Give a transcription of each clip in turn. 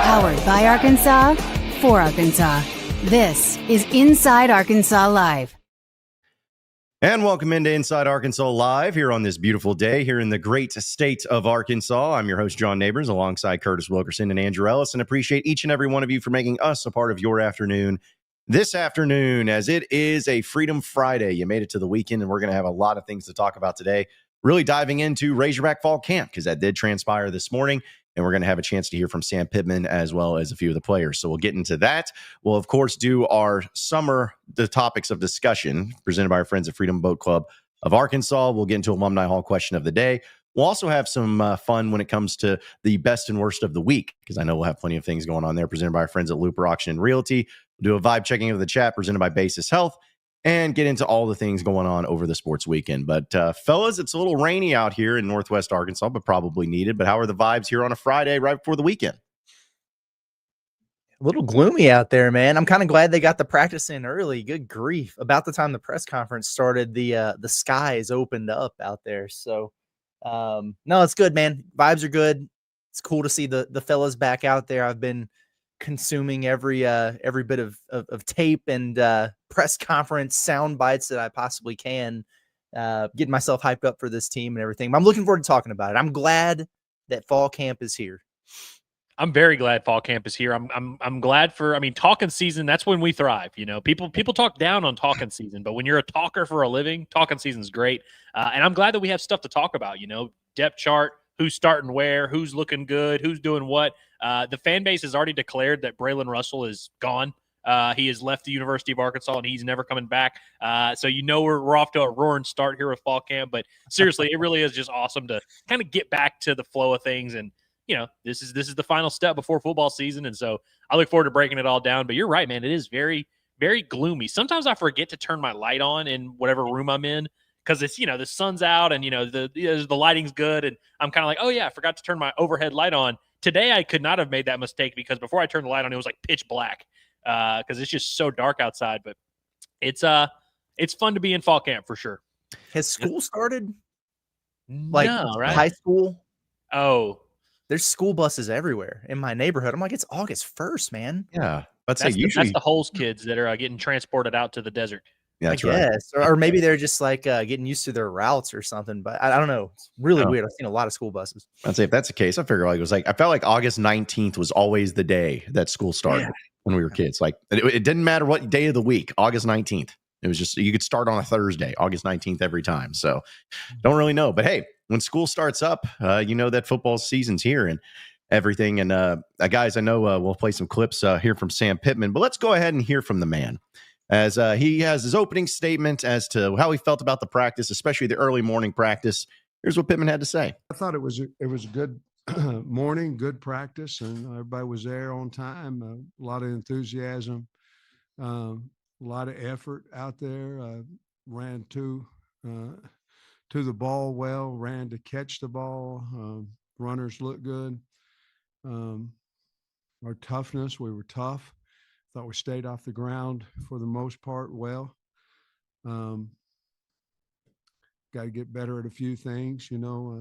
Powered by Arkansas, for Arkansas. This is Inside Arkansas Live. And welcome into Inside Arkansas Live here on this beautiful day here in the great state of Arkansas. I'm your host, John Neighbors, alongside Curtis Wilkerson and Andrew Ellis, and appreciate each and every one of you for making us a part of your afternoon this afternoon, as it is a Freedom Friday. You made it to the weekend, and we're going to have a lot of things to talk about today. Really diving into Razorback Fall Camp, because that did transpire this morning. And we're going to have a chance to hear from Sam Pittman as well as a few of the players. So we'll get into that. We'll, of course, do the topics of discussion presented by our friends at Freedom Boat Club of Arkansas. We'll get into Alumni Hall question of the day. We'll also have some fun when it comes to the best and worst of the week, because I know we'll have plenty of things going on there presented by our friends at Looper Auction and Realty. We'll do a vibe checking of the chat presented by Basis Health, and get into all the things going on over the sports weekend. But fellas, it's a little rainy out here in Northwest Arkansas, but probably needed. But how are the vibes here on a Friday right before the weekend? A little gloomy out there, man. I'm kind of glad they got the practice in early. Good grief. About the time the press conference started, the skies opened up out there. So, no, it's good, man. Vibes are good. It's cool to see the fellas back out there. I've been consuming every bit of tape and press conference sound bites that I possibly can, getting myself hyped up for this team and everything. But I'm looking forward to talking about it. I'm glad that fall camp is here. I'm very glad fall camp is here. I'm glad for, talking season, that's when we thrive. You know, people talk down on talking season, but when you're a talker for a living, talking season's great. And I'm glad that we have stuff to talk about, depth chart, who's starting where, who's looking good, who's doing what. The fan base has already declared that Braylon Russell is gone. He has left the University of Arkansas, and he's never coming back. So we're off to a roaring start here with fall camp. But seriously, it really is just awesome to kind of get back to the flow of things. And this is the final step before football season, and so I look forward to breaking it all down. But you're right, man. It is very, very gloomy. Sometimes I forget to turn my light on in whatever room I'm in, because it's, the sun's out and, the lighting's good. And I'm kind of like, oh, yeah, I forgot to turn my overhead light on. Today, I could not have made that mistake, because before I turned the light on, it was like pitch black, because it's just so dark outside. But it's fun to be in fall camp for sure. Has school started? No, right? High school? Oh, there's school buses everywhere in my neighborhood. I'm like, it's August 1st, man. Yeah. That's the Holes kids that are getting transported out to the desert. Yeah, that's I right. guess. Or maybe they're just like getting used to their routes or something. But I don't know. It's really weird. I've seen a lot of school buses. I'd say if that's the case, I figure I felt like August 19th was always the day that school started when we were kids. Like it didn't matter what day of the week, August 19th. It was just, you could start on a Thursday, August 19th every time. So don't really know. But hey, when school starts up, that football season's here and everything. And guys, I know we'll play some clips here from Sam Pittman, but let's go ahead and hear from the man, as he has his opening statement as to how he felt about the practice, especially the early morning practice. Here's what Pittman had to say. I thought it was a good morning, good practice, and everybody was there on time. A lot of enthusiasm, a lot of effort out there. Ran to the ball well, ran to catch the ball. Runners looked good. Our toughness, we were tough. Thought we stayed off the ground for the most part well. Got to get better at a few things,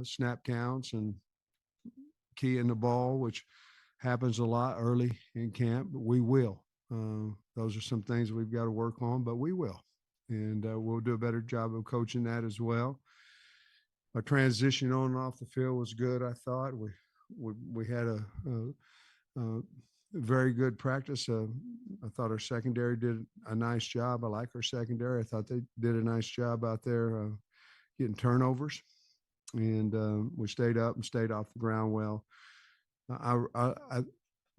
snap counts and keying the ball, which happens a lot early in camp, but we will. Those are some things we've got to work on, but we will. And we'll do a better job of coaching that as well. Our transition on and off the field was good, I thought. We had a very good practice. I thought our secondary did a nice job. I like our secondary. I thought they did a nice job out there getting turnovers. And we stayed up and stayed off the ground well.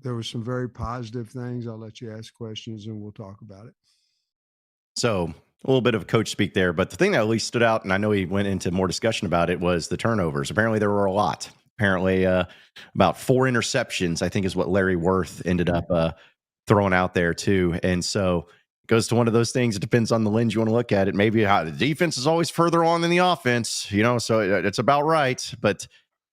There were some very positive things. I'll let you ask questions and we'll talk about it. So a little bit of coach speak there, but the thing that at least stood out, and I know he went into more discussion about it, was the turnovers. Apparently there were a lot. Apparently about 4 interceptions, I think, is what Larry Worth ended up throwing out there too. And so it goes to one of those things. It depends on the lens you want to look at it. Maybe how the defense is always further on than the offense, so it's about right. But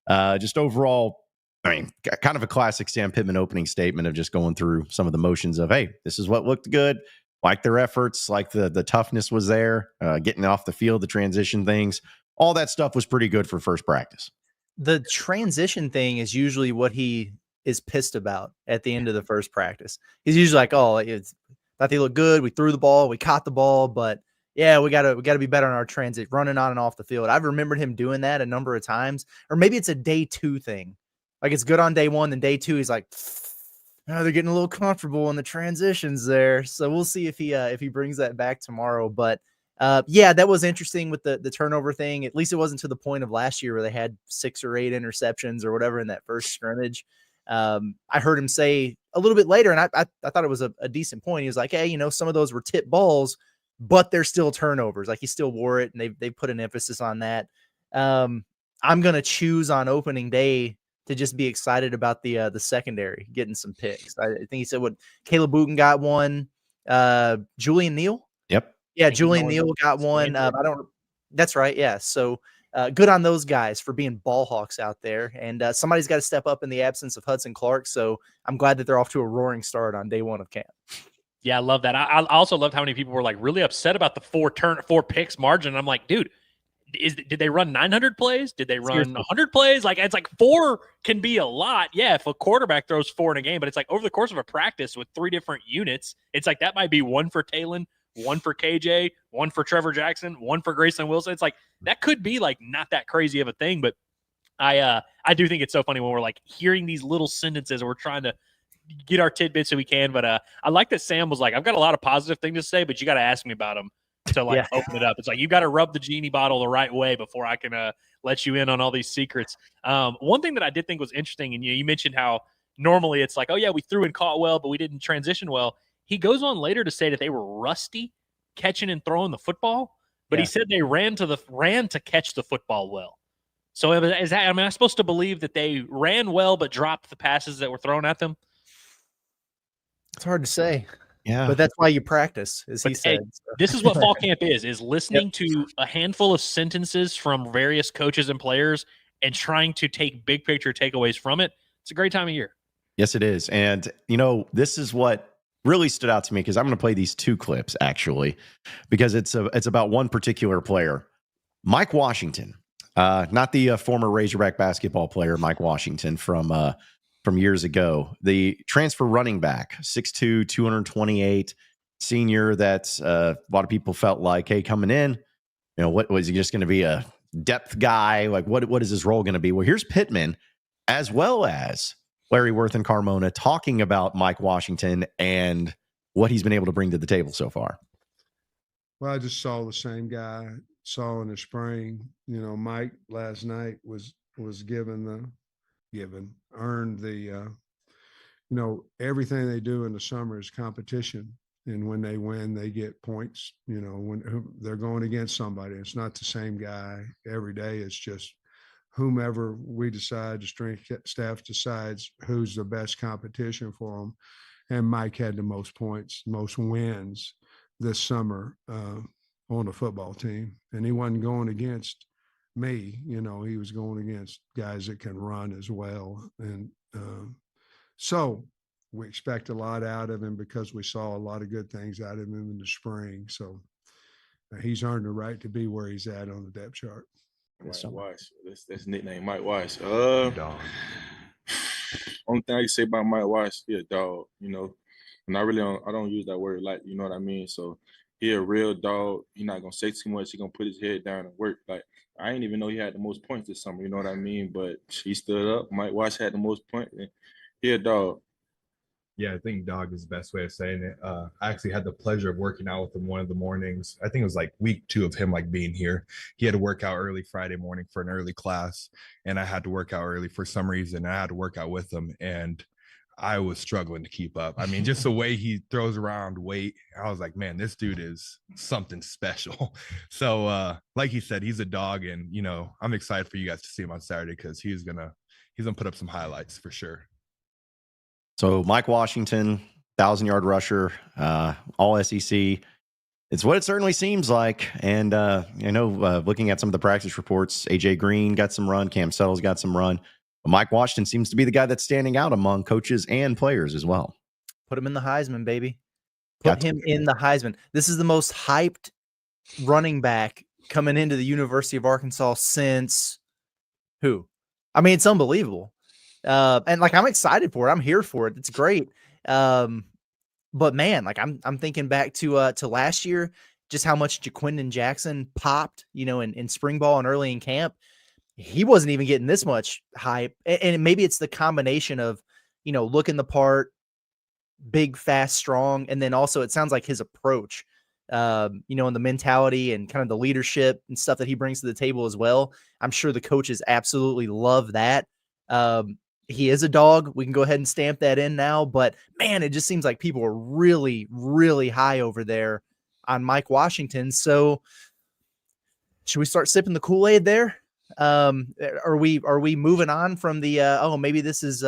just overall, kind of a classic Sam Pittman opening statement of just going through some of the motions of, hey, this is what looked good. Like their efforts, like the toughness was there, getting off the field, the transition things, all that stuff was pretty good for first practice. the transition thing is usually what he is pissed about at the end of the first practice. He's usually like, "Oh, it's thought they look good. We threw the ball, we caught the ball, but yeah, we gotta be better on our transit, running on and off the field." I've remembered him doing that a number of times, or maybe it's a day 2 thing. Like it's good on day 1, then day 2, he's like, "Oh, they're getting a little comfortable in the transitions there." So we'll see if he brings that back tomorrow. But yeah, that was interesting with the turnover thing. At least it wasn't to the point of last year where they had 6 or 8 interceptions or whatever in that first scrimmage. I heard him say a little bit later, and I thought it was a decent point. He was like, "Hey, some of those were tip balls, but they're still turnovers." Like he still wore it, and they put an emphasis on that. I'm gonna choose on opening day to just be excited about the secondary getting some picks. I think he said what Caleb Booten got one, Julian Neal. Yep. Yeah, Julian Neal got one. That's right. Yeah. So good on those guys for being ball hawks out there. And somebody's got to step up in the absence of Hudson Clark. So I'm glad that they're off to a roaring start on day 1 of camp. Yeah, I love that. I also loved how many people were like really upset about the 4 picks margin. I'm like, dude, did they run 900 plays? Did they run 100 plays? Like, it's like 4 can be a lot. Yeah, if a quarterback throws 4 in a game, but it's like over the course of a practice with 3 different units, it's like that might be 1 for Talon, 1 for KJ, 1 for Trevor Jackson, 1 for Grayson Wilson. It's like that could be like not that crazy of a thing, but I do think it's so funny when we're like hearing these little sentences and we're trying to get our tidbits so we can. But I like that Sam was like, I've got a lot of positive things to say, but you got to ask me about them to like open it up. It's like you got to rub the genie bottle the right way before I can let you in on all these secrets. One thing that I did think was interesting, and you mentioned how normally it's like, oh yeah, we threw and caught well, but we didn't transition well. He goes on later to say that they were rusty catching and throwing the football, but he said they ran to catch the football well. So is that, am I supposed to believe that they ran well but dropped the passes that were thrown at them? It's hard to say. Yeah. But that's why you practice, as he said. So. This is what fall camp is listening to a handful of sentences from various coaches and players and trying to take big picture takeaways from it. It's a great time of year. Yes, it is. And, this is what really stood out to me because I'm going to play these 2 clips, actually, because it's about one particular player, Mike Washington, not the former Razorback basketball player, Mike Washington from years ago, the transfer running back, 6'2", 228, senior that a lot of people felt like, hey, coming in, what was he just going to be a depth guy? Like, what is his role going to be? Well, here's Pittman, as well as Larry Worth and Carmona, talking about Mike Washington and what he's been able to bring to the table so far. Well, I just saw the same guy I saw in the spring. Mike last night was earned the everything they do in the summer is competition, and when they win they get points. When they're going against somebody, it's not the same guy every day. It's just whomever we decide, the strength staff decides who's the best competition for them. And Mike had the most points, most wins this summer on the football team, and he wasn't going against me. He was going against guys that can run as well. And so we expect a lot out of him because we saw a lot of good things out of him in the spring. So he's earned the right to be where he's at on the depth chart. Mike Weiss. That's nickname, Mike Weiss. Only thing I can say about Mike Weiss, he a dog, and I don't use that word like, you know what I mean? So he a real dog. He's not gonna say too much. He gonna put his head down and work. Like, I didn't even know he had the most points this summer, you know what I mean? But he stood up. Mike Weiss had the most points, and he a dog. Yeah, I think dog is the best way of saying it. I actually had the pleasure of working out with him one of the mornings. I think it was like week 2 of him like being here. He had to work out early Friday morning for an early class, and I had to work out early for some reason. I had to work out with him, and I was struggling to keep up. I mean, just the way he throws around weight, I was like, man, this dude is something special. So like he said, he's a dog, and I'm excited for you guys to see him on Saturday because he's gonna put up some highlights for sure. So Mike Washington, 1,000-yard rusher, all SEC. It's what it certainly seems like. And, looking at some of the practice reports, AJ Green got some run. Cam Settle's got some run. But Mike Washington seems to be the guy that's standing out among coaches and players as well. Put him in the Heisman, baby. Put him in the Heisman. This is the most hyped running back coming into the University of Arkansas since who? I mean, it's unbelievable. And like, I'm excited for it. I'm here for it. It's great. But man, like I'm thinking back to last year, just how much Jaquindon Jackson popped, in spring ball and early in camp. He wasn't even getting this much hype. And maybe it's the combination of, looking the part, big, fast, strong. And then also it sounds like his approach, and the mentality and kind of the leadership and stuff that he brings to the table as well. I'm sure the coaches absolutely love that. He is a dog. We can go ahead and stamp that in now, but man, it just seems like people are really, really high over there on Mike Washington. So should we start sipping the Kool-Aid there? Are we moving on from the, maybe this is,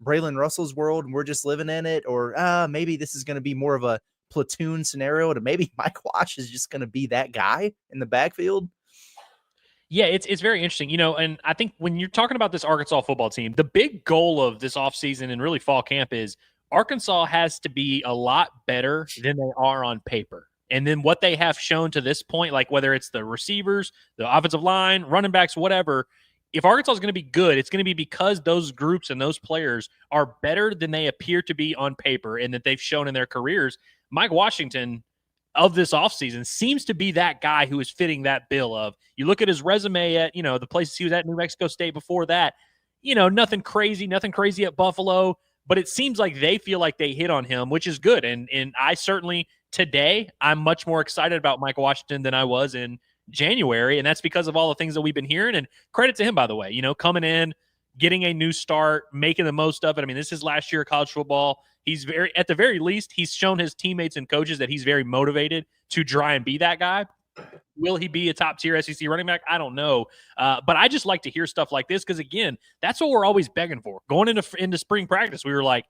Braylon Russell's world and we're just living in it, or maybe this is going to be more of a platoon scenario to maybe Mike Wash is just going to be that guy in the backfield? Yeah, it's very interesting, and I think when you're talking about this Arkansas football team, the big goal of this offseason and really fall camp is Arkansas has to be a lot better than they are on paper. And then what they have shown to this point, like whether it's the receivers, the offensive line, running backs, whatever, if Arkansas is going to be good, it's going to be because those groups and those players are better than they appear to be on paper and that they've shown in their careers. Mike Washington of this offseason seems to be that guy who is fitting that bill of, you look at his resume at, the places he was at New Mexico State before that, nothing crazy at Buffalo, but it seems like they feel like they hit on him, which is good. And I certainly today, I'm much more excited about Mike Washington than I was in January. And that's because of all the things that we've been hearing, and credit to him, by the way, coming in, getting a new start, making the most of it. I mean, this is last year of college football. He's at the very least, he's shown his teammates and coaches that he's very motivated to try and be that guy. Will he be a top-tier SEC running back? I don't know. But I just like to hear stuff like this because, again, that's what we're always begging for. Going into spring practice, we were like,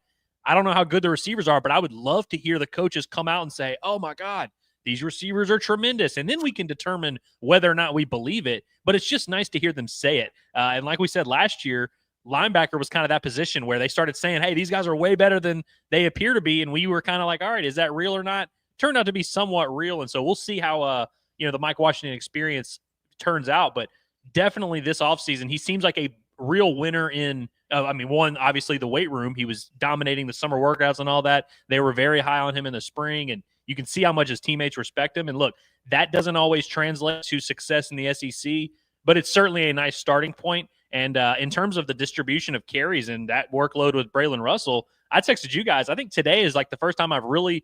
I don't know how good the receivers are, but I would love to hear the coaches come out and say, oh, my God, these receivers are tremendous. And then we can determine whether or not we believe it. But it's just nice to hear them say it. And like we said last year, linebacker was kind of that position where they started saying, hey, these guys are way better than they appear to be. And we were kind of like, all right, is that real or not? Turned out to be somewhat real. And so we'll see how, the Mike Washington experience turns out. But definitely this offseason, he seems like a real winner in, one, obviously the weight room. He was dominating the summer workouts and all that. They were very high on him in the spring, and you can see how much his teammates respect him. And look, that doesn't always translate to success in the SEC, but it's certainly a nice starting point. And in terms of the distribution of carries and that workload with Braylon Russell, I texted you guys. I think today is like the first time I've really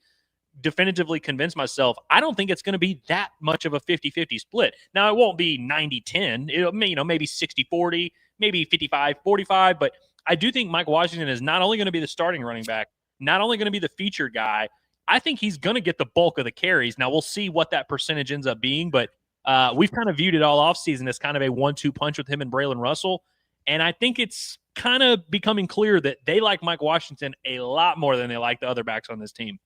definitively convinced myself I don't think it's going to be that much of a 50-50 split. Now, it won't be 90-10. It'll, maybe 60-40, maybe 55-45. But I do think Mike Washington is not only going to be the starting running back, not only going to be the featured guy, I think he's going to get the bulk of the carries. Now, we'll see what that percentage ends up being, but we've kind of viewed it all offseason as kind of a 1-2 punch with him and Braylon Russell. And I think it's kind of becoming clear that they like Mike Washington a lot more than they like the other backs on this team.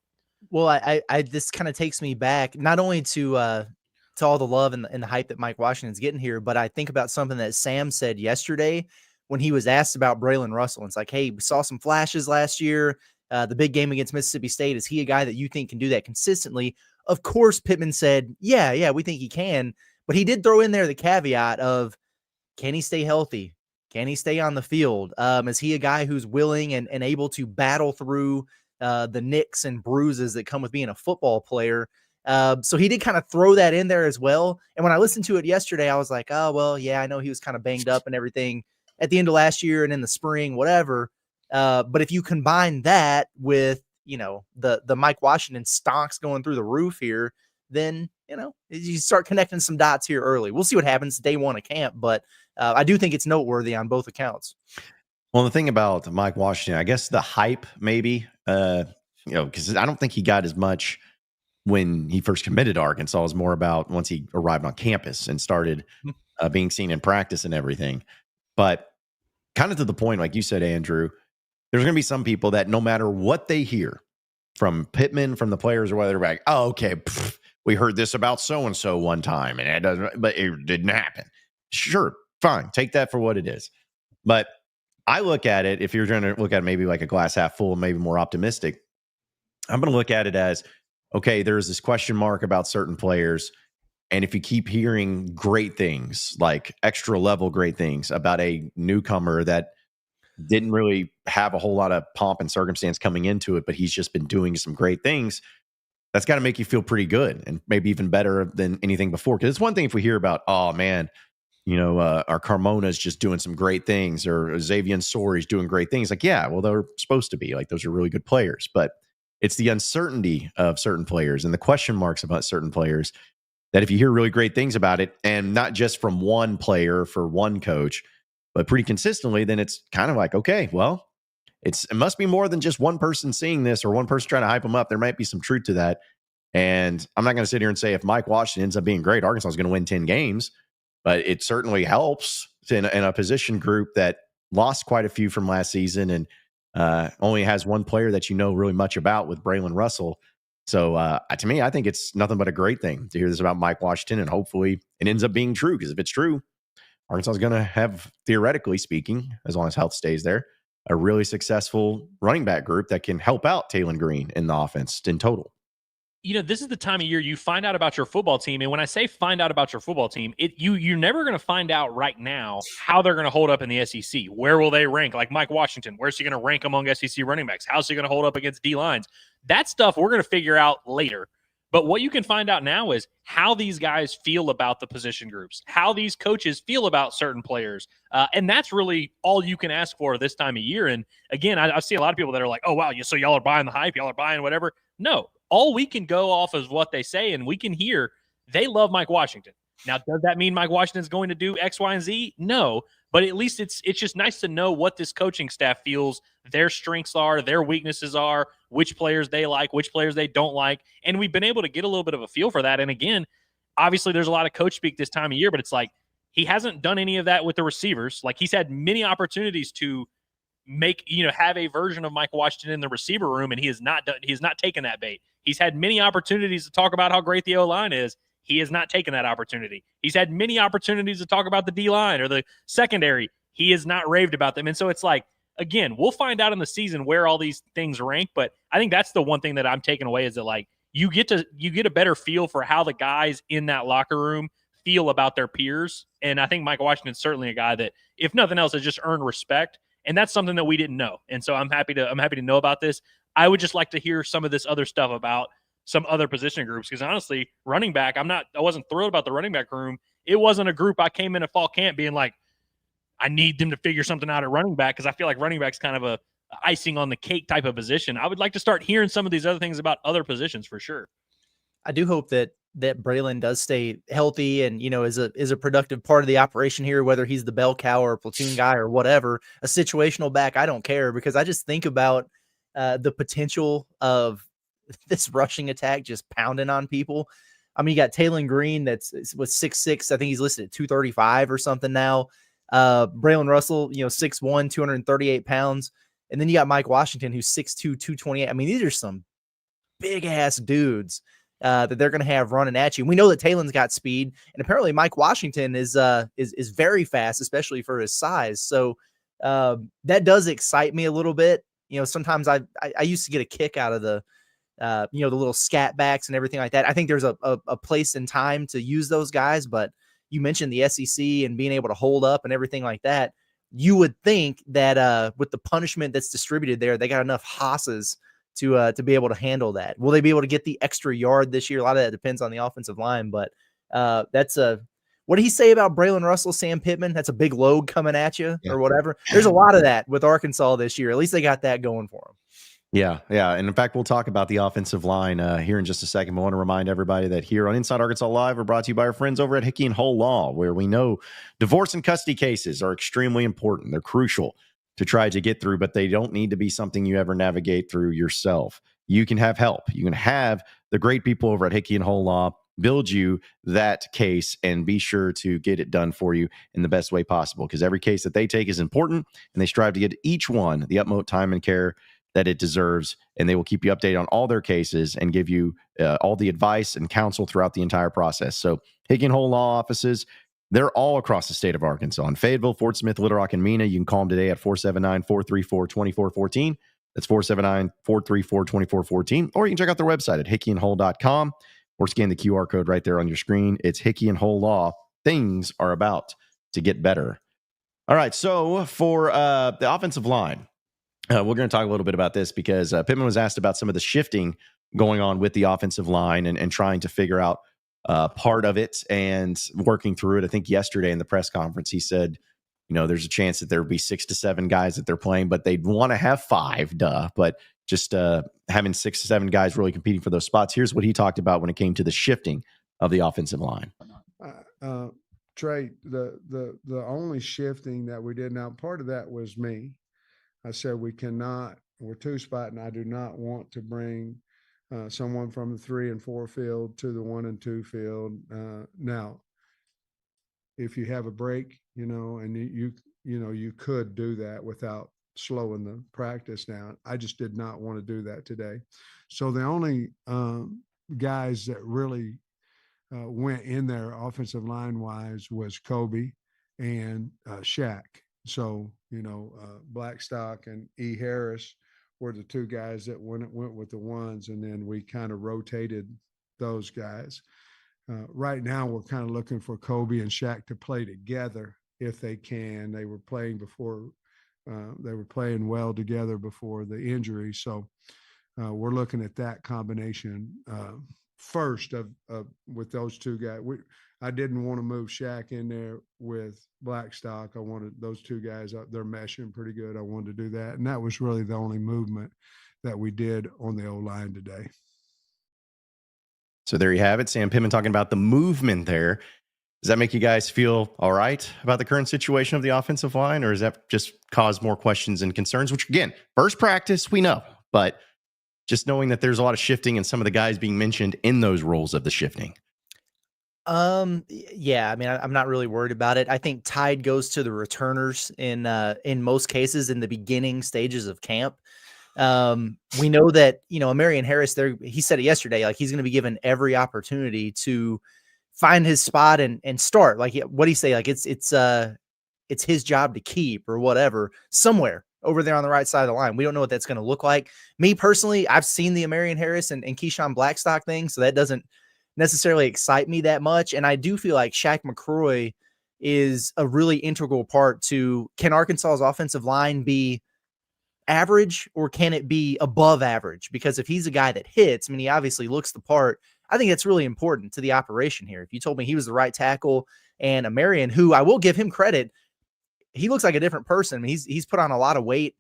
Well, I this kind of takes me back not only to all the love and the hype that Mike Washington's getting here, but I think about something that Sam said yesterday when he was asked about Braylon Russell. It's like, hey, we saw some flashes last year. The big game against Mississippi State. Is he a guy that you think can do that consistently? Of course, Pittman said, yeah, we think he can. But he did throw in there the caveat of, can he stay healthy? Can he stay on the field? Is he a guy who's willing and able to battle through the nicks and bruises that come with being a football player? So he did kind of throw that in there as well. And when I listened to it yesterday, I was like, oh, well, yeah, I know he was kind of banged up and everything at the end of last year and in the spring, whatever. But if you combine that with, the Mike Washington stocks going through the roof here, then, you start connecting some dots here early. We'll see what happens day one of camp, but I do think it's noteworthy on both accounts. Well, the thing about Mike Washington, I guess the hype maybe, because I don't think he got as much when he first committed to Arkansas. It was more about once he arrived on campus and started being seen in practice and everything. But kind of to the point, like you said, Andrew, there's going to be some people that no matter what they hear from Pittman, from the players, or whether they're like, oh, okay, we heard this about so-and-so one time, and but it didn't happen. Sure, fine. Take that for what it is. But I look at it, if you're trying to look at it maybe like a glass half full, maybe more optimistic, I'm going to look at it as, okay, there's this question mark about certain players. And if you keep hearing great things, like extra level great things about a newcomer that didn't really have a whole lot of pomp and circumstance coming into it, but he's just been doing some great things, that's got to make you feel pretty good and maybe even better than anything before. Because it's one thing if we hear about, oh man, our Carmona's just doing some great things, or Xavier Sori's doing great things. Like, yeah, well, they're supposed to be. Like, those are really good players. But it's the uncertainty of certain players and the question marks about certain players that if you hear really great things about it, and not just from one player for one coach, but pretty consistently, then it's kind of like, okay, well, it must be more than just one person seeing this or one person trying to hype them up. There might be some truth to that. And I'm not going to sit here and say if Mike Washington ends up being great, Arkansas is going to win 10 games. But it certainly helps in a position group that lost quite a few from last season and only has one player that you know really much about with Braylon Russell. So to me, I think it's nothing but a great thing to hear this about Mike Washington, and hopefully it ends up being true, because if it's true, Arkansas is going to have, theoretically speaking, as long as health stays there, a really successful running back group that can help out Talon Green in the offense in total. This is the time of year you find out about your football team. And when I say find out about your football team, you're never going to find out right now how they're going to hold up in the SEC. Where will they rank? Like Mike Washington, where's he going to rank among SEC running backs? How's he going to hold up against D-lines? That stuff we're going to figure out later. But what you can find out now is how these guys feel about the position groups, how these coaches feel about certain players. And that's really all you can ask for this time of year. And again, I see a lot of people that are like, oh, wow, so y'all are buying the hype, y'all are buying whatever. No, all we can go off is what they say, and we can hear they love Mike Washington. Now, does that mean Mike Washington is going to do X, Y, and Z? No, but at least it's just nice to know what this coaching staff feels their strengths are, their weaknesses are, which players they like, which players they don't like, and we've been able to get a little bit of a feel for that. And again, obviously there's a lot of coach speak this time of year, but it's like he hasn't done any of that with the receivers. Like, he's had many opportunities to have a version of Mike Washington in the receiver room, and he has not taken that bait. He's had many opportunities to talk about how great the O-line is. He has not taken that opportunity. He's had many opportunities to talk about the D-line or the secondary. He has not raved about them. And so it's like, again, we'll find out in the season where all these things rank, but I think that's the one thing that I'm taking away is that, like, you get a better feel for how the guys in that locker room feel about their peers. And I think Michael Washington's certainly a guy that, if nothing else, has just earned respect. And that's something that we didn't know. And so I'm happy to know about this. I would just like to hear some of this other stuff about some other position groups, because honestly, running back, I wasn't thrilled about the running back room. It wasn't a group I came into fall camp being like, I need them to figure something out at running back, because I feel like running back's kind of a icing on the cake type of position. I would like to start hearing some of these other things about other positions for sure. I do hope that Braylon does stay healthy and, is a productive part of the operation here, whether he's the bell cow or a platoon guy or whatever, a situational back. I don't care, because I just think about the potential of this rushing attack just pounding on people. I mean, you got Talon Green was 6'6". I think he's listed at 235 or something now. Braylon Russell, 6'1", 238 pounds. And then you got Mike Washington, who's 6'2", 228. I mean, these are some big ass dudes that they're going to have running at you. We know that Talon's got speed, and apparently Mike Washington is very fast, especially for his size. So that does excite me a little bit. Sometimes I used to get a kick out of the little scat backs and everything like that. I think there's a place and time to use those guys, but you mentioned the SEC and being able to hold up and everything like that. You would think that with the punishment that's distributed there, they got enough hosses to be able to handle that. Will they be able to get the extra yard this year? A lot of that depends on the offensive line, but what did he say about Braylon Russell, Sam Pittman? That's a big load coming at you or whatever. There's a lot of that with Arkansas this year. At least they got that going for them. Yeah. And in fact, we'll talk about the offensive line here in just a second. But I want to remind everybody that here on Inside Arkansas Live, we're brought to you by our friends over at Hickey and Hole Law, where we know divorce and custody cases are extremely important. They're crucial to try to get through, but they don't need to be something you ever navigate through yourself. You can have help. You can have the great people over at Hickey and Hole Law build you that case and be sure to get it done for you in the best way possible, because every case that they take is important, and they strive to get each one the utmost time and care that it deserves, and they will keep you updated on all their cases and give you all the advice and counsel throughout the entire process. So Hickey and Hole Law offices, they're all across the state of Arkansas. In Fayetteville, Fort Smith, Little Rock, and Mena. You can call them today at 479-434-2414. That's 479-434-2414. Or you can check out their website at hickeyandhole.com. or scan the QR code right there on your screen. It's Hickey and Whole Law. Things are about to get better. All right, so for the offensive line, we're going to talk a little bit about this because Pittman was asked about some of the shifting going on with the offensive line and trying to figure out part of it and working through it. I think yesterday in the press conference, he said, there's a chance that there would be 6 to 7 guys that they're playing, but they'd want to have 5, but just having 6 to 7 guys really competing for those spots. Here's what he talked about when it came to the shifting of the offensive line. Trey, the only shifting that we did, now part of that was me. I said we're 2-spot, and I do not want to bring someone from the 3 and 4 field to the 1 and 2 field. Now, if you have a break, and you could do that without slowing the practice down. I just did not want to do that today. So the only guys that really went in there offensive line wise was Kobe and Shaq. So, Blackstock and E. Harris were the 2 guys that went with the ones, and then we kind of rotated those guys. Right now, we're kind of looking for Kobe and Shaq to play together if they can. They were playing before, they were playing well together before the injury. So we're looking at that combination first with those 2 guys. I didn't want to move Shaq in there with Blackstock. I wanted those 2 guys up. They're meshing pretty good. I wanted to do that. And that was really the only movement that we did on the O-line today. So there you have it. Sam Pittman talking about the movement there. Does that make you guys feel all right about the current situation of the offensive line, or does that just cause more questions and concerns? Which, again, first practice, we know. But just knowing that there's a lot of shifting and some of the guys being mentioned in those roles of the shifting. Yeah, I mean, I'm not really worried about it. I think tide goes to the returners in most cases in the beginning stages of camp. We know that, Marion Harris there, he said it yesterday, like he's going to be given every opportunity to find his spot and start. Like, what do you say? Like it's his job to keep or whatever somewhere over there on the right side of the line. We don't know what that's going to look like. Me personally, I've seen the Marion Harris and Keyshawn Blackstock thing, so that doesn't necessarily excite me that much. And I do feel like Shaq McCroy is a really integral part to, can Arkansas's offensive line be average or can it be above average? Because if he's a guy that hits, I mean, he obviously looks the part. I think it's really important to the operation here. If you told me he was the right tackle and a Marion, who I will give him credit, he looks like a different person. I mean, he's put on a lot of weight,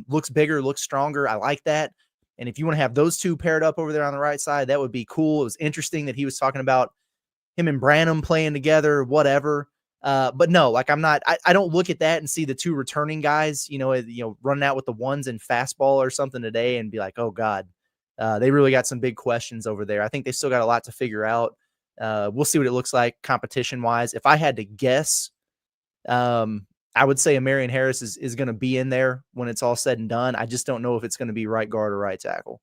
looks bigger, looks stronger. I like that. And if you want to have those 2 paired up over there on the right side, that would be cool. It was interesting that he was talking about him and Branham playing together, whatever. But no, like I don't look at that and see the 2 returning guys, running out with the ones and fastball or something today and be like, oh God, they really got some big questions over there. I think they still got a lot to figure out. We'll see what it looks like competition wise. If I had to guess, I would say Marion Harris is going to be in there when it's all said and done. I just don't know if it's going to be right guard or right tackle.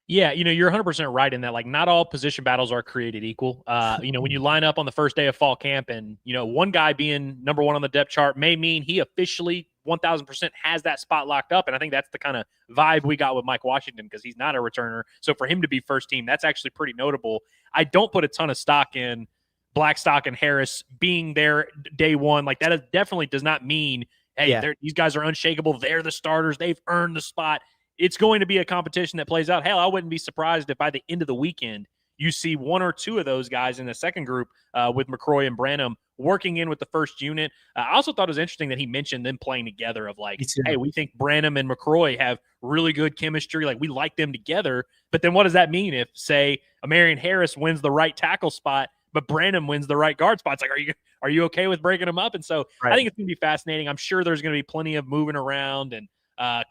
Yeah, you're 100% right in that. Like, not all position battles are created equal. When you line up on the first day of fall camp and, one guy being number 1 on the depth chart may mean he officially 1,000% has that spot locked up. And I think that's the kind of vibe we got with Mike Washington because he's not a returner. So for him to be first team, that's actually pretty notable. I don't put a ton of stock in Blackstock and Harris being there day one. Like, that definitely does not mean, hey, these guys are unshakable. They're the starters. They've earned the spot. It's going to be a competition that plays out. Hell, I wouldn't be surprised if by the end of the weekend you see 1 or 2 of those guys in the second group with McCroy and Branham working in with the first unit. I also thought it was interesting that he mentioned them playing together of like, hey, we think Branham and McCroy have really good chemistry. Like, we like them together. But then what does that mean if, say, Marion Harris wins the right tackle spot, but Branham wins the right guard spot? It's like, are you okay with breaking them up? And so I think it's going to be fascinating. I'm sure there's going to be plenty of moving around and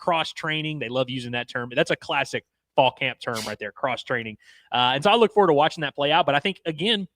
cross-training. They love using that term. That's a classic fall camp term right there, cross-training. And so I look forward to watching that play out. But I think, again,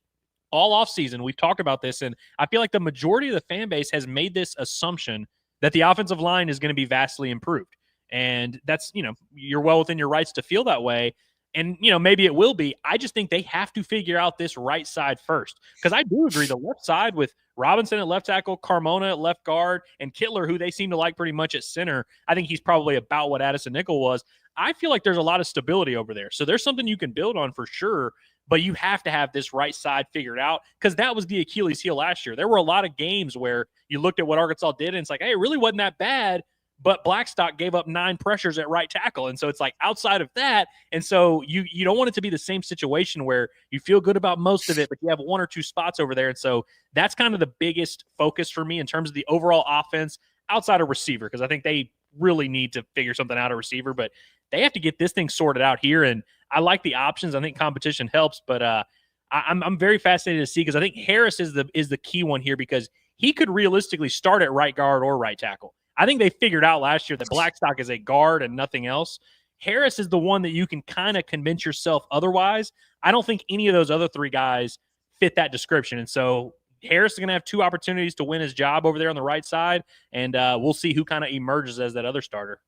all offseason, we've talked about this, and I feel like the majority of the fan base has made this assumption that the offensive line is going to be vastly improved. And that's, you're well within your rights to feel that way. And, maybe it will be. I just think they have to figure out this right side first. Because I do agree, the left side with Robinson at left tackle, Carmona at left guard, and Kittler, who they seem to like pretty much at center. I think he's probably about what Addison Nickel was. I feel like there's a lot of stability over there. So there's something you can build on for sure, but you have to have this right side figured out because that was the Achilles heel last year. There were a lot of games where you looked at what Arkansas did and it's like, hey, it really wasn't that bad, but Blackstock gave up 9 pressures at right tackle. And so it's like outside of that. And so you don't want it to be the same situation where you feel good about most of it, but you have 1 or 2 spots over there. And so that's kind of the biggest focus for me in terms of the overall offense outside of receiver, because I think they really need to figure something out at receiver, but they have to get this thing sorted out here. And I like the options. I think competition helps, but I'm very fascinated to see, because I think Harris is the key one here, because he could realistically start at right guard or right tackle. I think they figured out last year that Blackstock is a guard and nothing else. Harris is the one that you can kind of convince yourself otherwise. I don't think any of those other 3 guys fit that description. And so Harris is going to have 2 opportunities to win his job over there on the right side, and we'll see who kind of emerges as that other starter.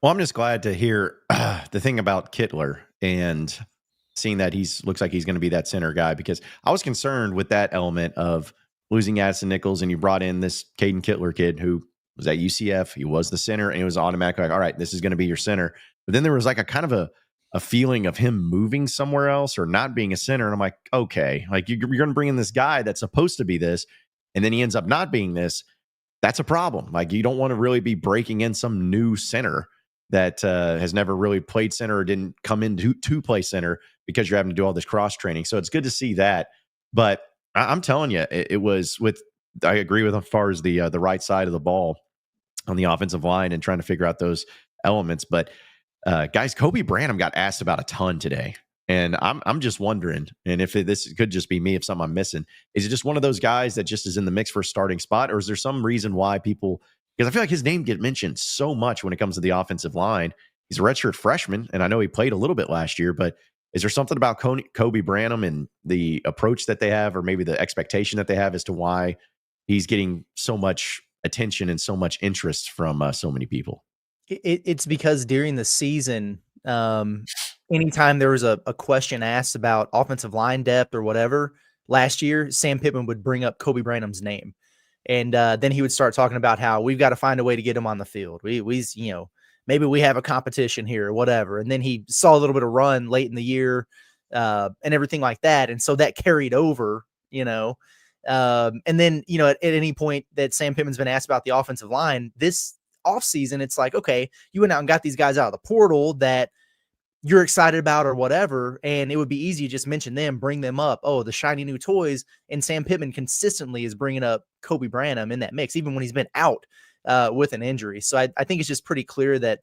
Well, I'm just glad to hear the thing about Kittler and seeing that looks like he's going to be that center guy, because I was concerned with that element of losing Addison Nichols, and you brought in this Caden Kittler kid who was at UCF. He was the center, and it was automatically like, all right, this is going to be your center. But then there was like a kind of a feeling of him moving somewhere else or not being a center. And I'm like, okay, like you're going to bring in this guy that's supposed to be this, and then he ends up not being this. That's a problem. Like, you don't want to really be breaking in some new center that has never really played center or didn't come in to play center, because you're having to do all this cross training. So it's good to see that. But I'm telling you, it was I agree with as far as the right side of the ball on the offensive line and trying to figure out those elements. But guys, Kobe Branham got asked about a ton today. And I'm just wondering, and if this could just be me, if something I'm missing, is it just one of those guys that just is in the mix for a starting spot? Or is there some reason why people, because I feel like his name get mentioned so much when it comes to the offensive line. He's a redshirt freshman, and I know he played a little bit last year, but is there something about Kobe Branham and the approach that they have, or maybe the expectation that they have, as to why he's getting so much attention and so much interest from so many people? It's because during the season, anytime there was a question asked about offensive line depth or whatever, last year, Sam Pittman would bring up Kobe Branham's name. And then he would start talking about how we've got to find a way to get him on the field. We maybe we have a competition here or whatever. And then he saw a little bit of run late in the year and everything like that. And so that carried over, and then, at any point that Sam Pittman's been asked about the offensive line this offseason, it's like, okay, you went out and got these guys out of the portal that you're excited about or whatever, and it would be easy to just mention them, bring them up. Oh, the shiny new toys. And Sam Pittman consistently is bringing up Kobe Branham in that mix, even when he's been out with an injury. So I think it's just pretty clear that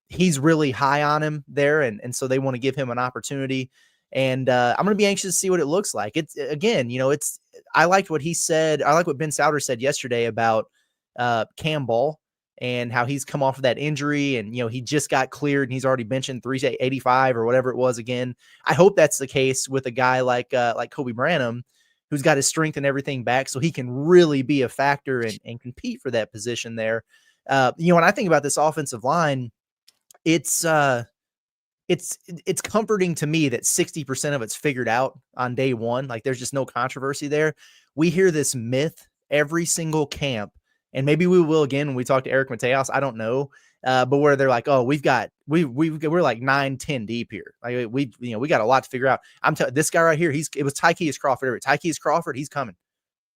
he's really high on him there, and so they want to give him an opportunity. And I'm going to be anxious to see what it looks like. It's again, I liked what he said. I like what Ben Souter said yesterday about Cam Ball and how he's come off of that injury, and he just got cleared and he's already benching 385 or whatever it was again. I hope that's the case with a guy like Kobe Branham, who's got his strength and everything back, so he can really be a factor and compete for that position there. When I think about this offensive line, it's comforting to me that 60% of it's figured out on day one. Like, there's just no controversy there. We hear this myth every single camp, and maybe we will again when we talk to Eric Mateos. I don't know, but where they're like, "Oh, we're like 9-10 deep here. Like we got a lot to figure out." This guy right here. It was Tykeus Crawford. Tykeus Crawford. He's coming.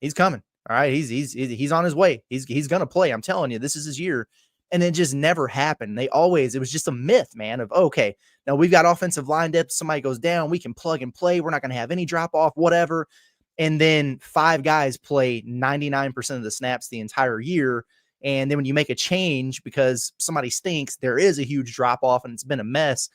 All right. He's on his way. He's gonna play. I'm telling you, this is his year. And it just never happened. It was just a myth, man, of, okay, now we've got offensive line depth. Somebody goes down, we can plug and play. We're not going to have any drop off, whatever. And then 5 guys play 99% of the snaps the entire year. And then when you make a change because somebody stinks, there is a huge drop off and it's been a mess.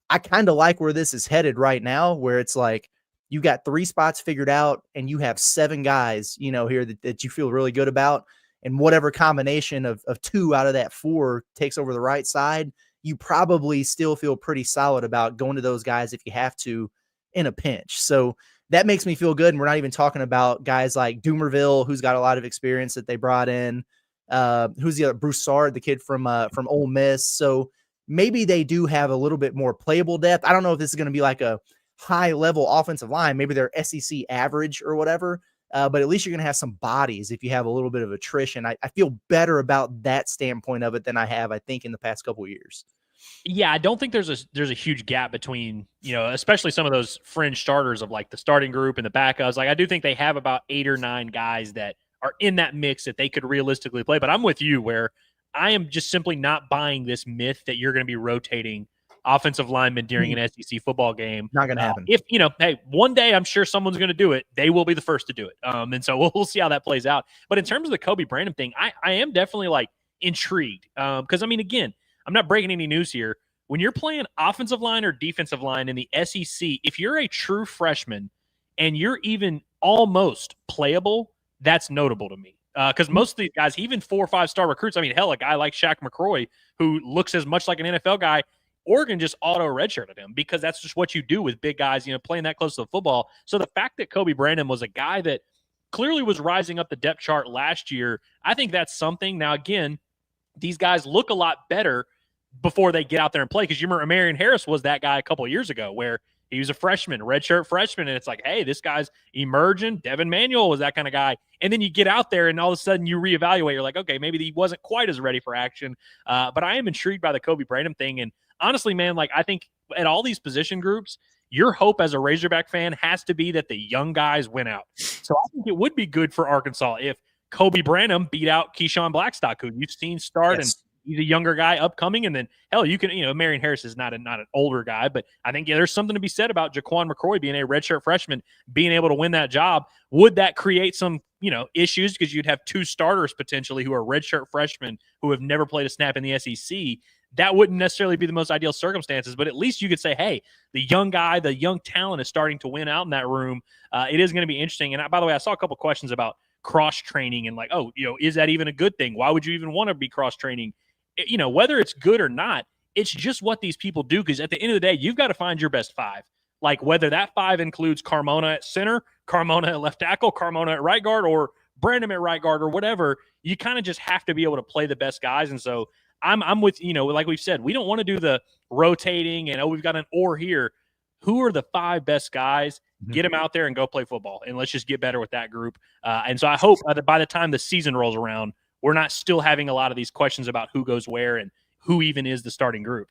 I kind of like where this is headed right now, where it's like you got 3 spots figured out and you have 7 guys, here that you feel really good about. And whatever combination of 2 out of that 4 takes over the right side, you probably still feel pretty solid about going to those guys if you have to in a pinch. So that makes me feel good. And we're not even talking about guys like Doomerville, who's got a lot of experience that they brought in. Who's the other? Broussard, the kid from Ole Miss. So maybe they do have a little bit more playable depth. I don't know if this is going to be like a high-level offensive line. Maybe they're SEC average or whatever. but at least you're going to have some bodies if you have a little bit of attrition. I feel better about that standpoint of it than I have, I think, in the past couple of years. Yeah, I don't think there's a huge gap between, especially some of those fringe starters of like the starting group and the backups. Like I do think they have about 8 or 9 guys that are in that mix that they could realistically play. But I'm with you where I am just simply not buying this myth that you're going to be rotating offensive linemen during an SEC football game. Not going to happen. If, hey, one day I'm sure someone's going to do it. They will be the first to do it. And so we'll see how that plays out. But in terms of the Kobe Brandon thing, I am definitely like intrigued. Because, I mean, again, I'm not breaking any news here. When you're playing offensive line or defensive line in the SEC, if you're a true freshman and you're even almost playable, that's notable to me. Because most of these guys, even 4 or 5-star recruits, I mean, hell, a guy like Shaq McCroy, who looks as much like an NFL guy, Oregon just auto redshirted him because that's just what you do with big guys, playing that close to the football. So the fact that Kobe Brandon was a guy that clearly was rising up the depth chart last year, I think that's something. Now, again, these guys look a lot better before they get out there and play. Because you remember Marion Harris was that guy a couple of years ago where he was a freshman, redshirt freshman, and it's like, hey, this guy's emerging. Devin Manuel was that kind of guy. And then you get out there and all of a sudden you reevaluate. You're like, okay, maybe he wasn't quite as ready for action. But I am intrigued by the Kobe Brandon thing. And honestly, man, like I think at all these position groups, your hope as a Razorback fan has to be that the young guys win out. So I think it would be good for Arkansas if Kobe Branham beat out Keyshawn Blackstock, who you've seen start, and he's a younger guy upcoming. And then, hell, you can, Marion Harris is not an older guy, but I think there's something to be said about Jaquan McCroy being a redshirt freshman, being able to win that job. Would that create some, issues because you'd have 2 starters potentially who are redshirt freshmen who have never played a snap in the SEC? That wouldn't necessarily be the most ideal circumstances, but at least you could say, hey, the young guy, the young talent is starting to win out in that room. It is going to be interesting. And by the way, I saw a couple questions about cross-training and like, is that even a good thing? Why would you even want to be cross-training? Whether it's good or not, it's just what these people do. Because at the end of the day, you've got to find your best 5. Like whether that 5 includes Carmona at center, Carmona at left tackle, Carmona at right guard, or Brandon at right guard, or whatever, you kind of just have to be able to play the best guys. And so I'm with, like we've said, we don't want to do the rotating and, we've got an or here. Who are the 5 best guys? Get them out there and go play football. And let's just get better with that group. And so I hope that by the time the season rolls around, we're not still having a lot of these questions about who goes where and who even is the starting group.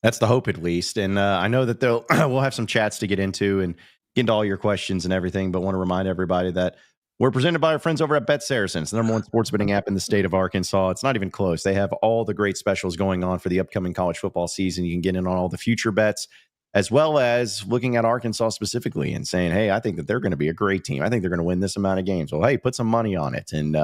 That's the hope, at least. And I know that we'll have some chats to get into and get into all your questions and everything, but want to remind everybody that we're presented by our friends over at BetSaracen. It's the #1 sports betting app in the state of Arkansas. It's not even close. They have all the great specials going on for the upcoming college football season. You can get in on all the future bets, as well as looking at Arkansas specifically and saying, hey, I think that they're going to be a great team. I think they're going to win this amount of games. Well, hey, put some money on it and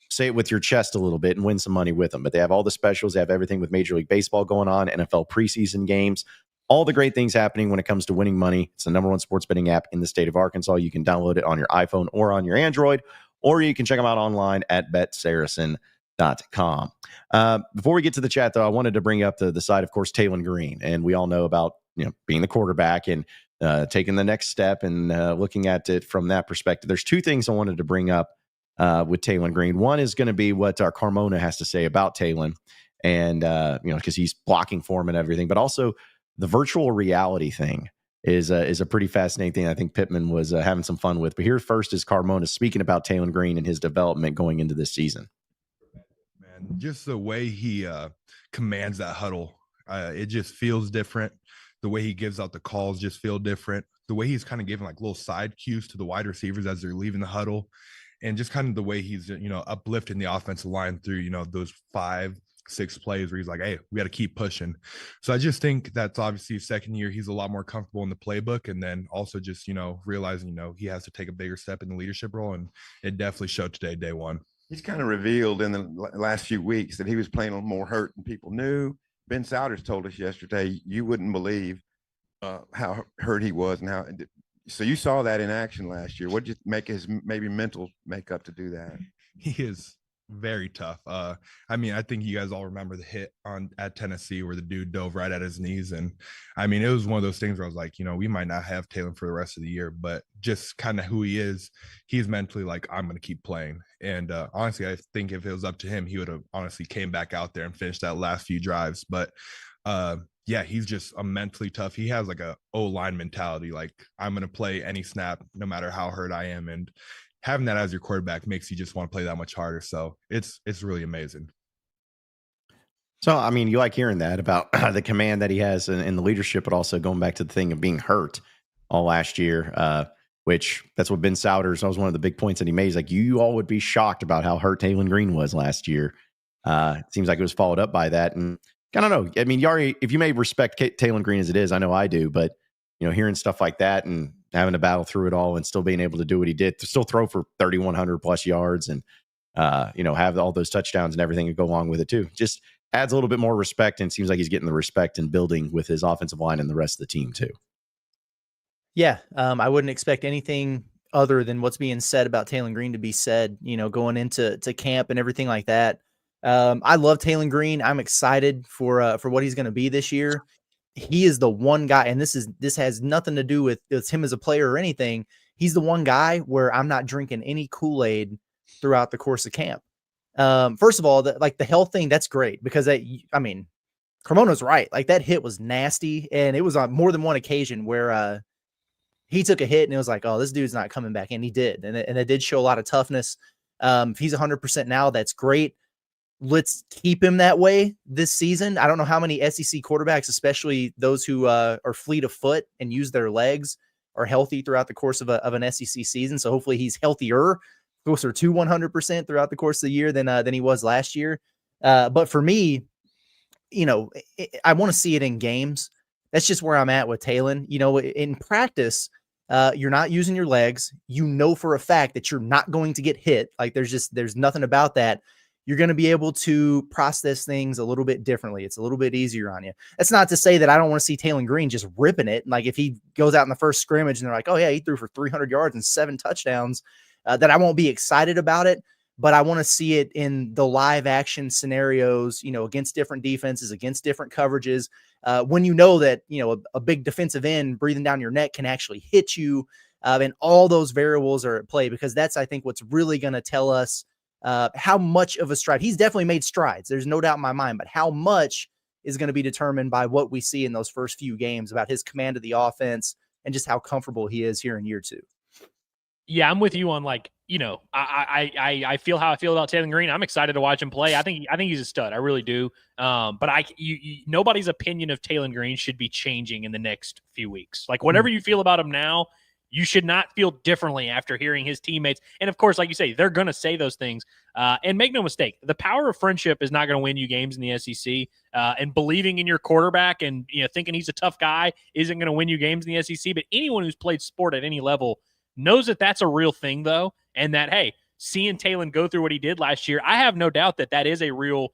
say it with your chest a little bit and win some money with them. But they have all the specials. They have everything with Major League Baseball going on, NFL preseason games, all the great things happening when it comes to winning money. It's the #1 sports betting app in the state of Arkansas. You can download it on your iPhone or on your Android, or you can check them out online at BetSaracen.com. Before we get to the chat, though, I wanted to bring up the side, of course, Talon Green. And we all know about being the quarterback and taking the next step and looking at it from that perspective. There's 2 things I wanted to bring up with Talon Green. One is going to be what our Carmona has to say about Talon, and because he's blocking for him and everything, but also the virtual reality thing is a pretty fascinating thing. I think Pittman was having some fun with. But here first is Carmona speaking about Talon Green and his development going into this season. Man, just the way he commands that huddle, it just feels different. The way he gives out the calls just feel different. The way he's kind of giving like little side cues to the wide receivers as they're leaving the huddle. And just kind of the way he's, uplifting the offensive line through, those 5-6 plays where he's like, hey, we got to keep pushing. So I just think that's obviously his second year. He's a lot more comfortable in the playbook. And then also just, realizing, he has to take a bigger step in the leadership role. And it definitely showed today, day one. He's kind of revealed in the last few weeks that he was playing on more hurt than people knew. Ben Souders told us yesterday, you wouldn't believe how hurt he was and how. So you saw that in action last year. What did you make his maybe mental makeup to do that? He is very tough. I think you guys all remember the hit at Tennessee where the dude dove right at his knees. And it was one of those things where I was like, we might not have Talon for the rest of the year, but just kind of who he is, he's mentally like, I'm going to keep playing. And honestly, I think if it was up to him, he would have honestly came back out there and finished that last few drives. But yeah, he's just a mentally tough. He has like a O-line mentality. Like, I'm going to play any snap, no matter how hurt I am. And having that as your quarterback makes you just want to play that much harder. So it's really amazing. So, I mean, you like hearing that about the command that he has and the leadership, but also going back to the thing of being hurt all last year, which that's what Ben Souders, that was one of the big points that he made. He's like, you all would be shocked about how hurt Talon Green was last year. It seems like it was followed up by that. And I don't know. I mean, Yari, if you may respect Talon Green as it is, I know I do, but, you know, hearing stuff like that and having to battle through it all and still being able to do what he did, to still throw for 3,100 plus yards and, you know, have all those touchdowns and everything that go along with it too. Just adds a little bit more respect, and seems like he's getting the respect and building with his offensive line and the rest of the team too. Yeah, I wouldn't expect anything other than what's being said about Talon Green to be said, you know, going into camp and everything like that. I love Talon Green. I'm excited for what he's going to be this year. He is the one guy, and this has nothing to do with him as a player or anything. He's the one guy where I'm not drinking any Kool-Aid throughout the course of camp. First of all, the health thing, that's great because I mean, Cremona's right. Like, that hit was nasty, and it was on more than one occasion where he took a hit and it was like, oh, this dude's not coming back. And he did. And it did show a lot of toughness. If he's 100% now, that's great. Let's keep him that way this season. I don't know how many SEC quarterbacks, especially those who are fleet of foot and use their legs, are healthy throughout the course of an SEC season. So hopefully he's healthier, closer to 100% throughout the course of the year than he was last year. But for me, you know, I want to see it in games. That's just where I'm at with Talon. You know, in practice, you're not using your legs. You know for a fact that you're not going to get hit. Like, there's nothing about that. You're going to be able to process things a little bit differently. It's a little bit easier on you. That's not to say that I don't want to see Talon Green just ripping it. Like, if he goes out in the first scrimmage and they're like, oh yeah, he threw for 300 yards and 7 touchdowns, that I won't be excited about it. But I want to see it in the live action scenarios, you know, against different defenses, against different coverages. When you know that, you know, a big defensive end breathing down your neck can actually hit you, and all those variables are at play, because that's, I think, what's really going to tell us how much of a stride. He's definitely made strides. There's no doubt in my mind, but how much is going to be determined by what we see in those first few games about his command of the offense and just how comfortable he is here in year 2. Yeah, I'm with you on, like, you know, I feel how I feel about Talon Green. I'm excited to watch him play. I think he's a stud. I really do. But nobody's opinion of Talon Green should be changing in the next few weeks. Like, whatever you feel about him now, you should not feel differently after hearing his teammates. And of course, like you say, they're going to say those things. And make no mistake, the power of friendship is not going to win you games in the SEC. And believing in your quarterback and, you know, thinking he's a tough guy isn't going to win you games in the SEC. But anyone who's played sport at any level knows that that's a real thing, though, and that, hey, seeing Talon go through what he did last year, I have no doubt that that is a real,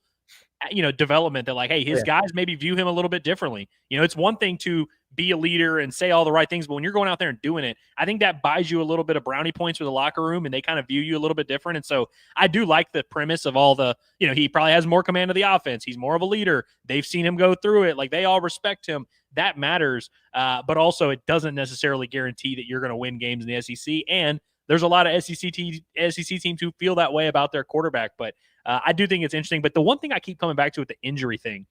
you know, development, that, like, hey, his guys maybe view him a little bit differently. You know, it's one thing to be a leader and say all the right things, but when you're going out there and doing it, I think that buys you a little bit of brownie points with the locker room, and they kind of view you a little bit different. And so I do like the premise of all the, you know, he probably has more command of the offense. He's more of a leader. They've seen him go through it. Like, they all respect him. That matters. But also, it doesn't necessarily guarantee that you're going to win games in the SEC. And there's a lot of SEC teams who feel that way about their quarterback. But I do think it's interesting. But the one thing I keep coming back to with the injury thing,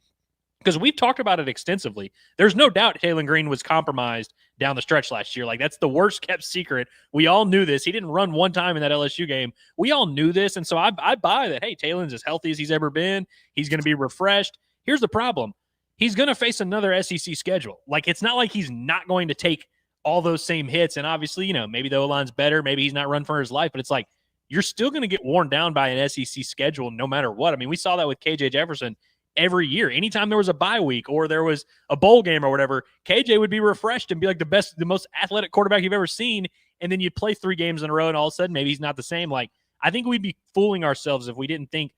because we've talked about it extensively, there's no doubt Talon Green was compromised down the stretch last year. Like, that's the worst kept secret. We all knew this. He didn't run one time in that LSU game. We all knew this. And so I buy that, hey, Talon's as healthy as he's ever been. He's going to be refreshed. Here's the problem. He's going to face another SEC schedule. Like, it's not like he's not going to take all those same hits. And obviously, you know, maybe the O-line's better. Maybe he's not run for his life. But it's like, you're still going to get worn down by an SEC schedule no matter what. I mean, we saw that with KJ Jefferson every year. Anytime there was a bye week or there was a bowl game or whatever, KJ would be refreshed and be like the most athletic quarterback you've ever seen. And then you'd play 3 games in a row and all of a sudden maybe he's not the same. Like, I think we'd be fooling ourselves if we didn't think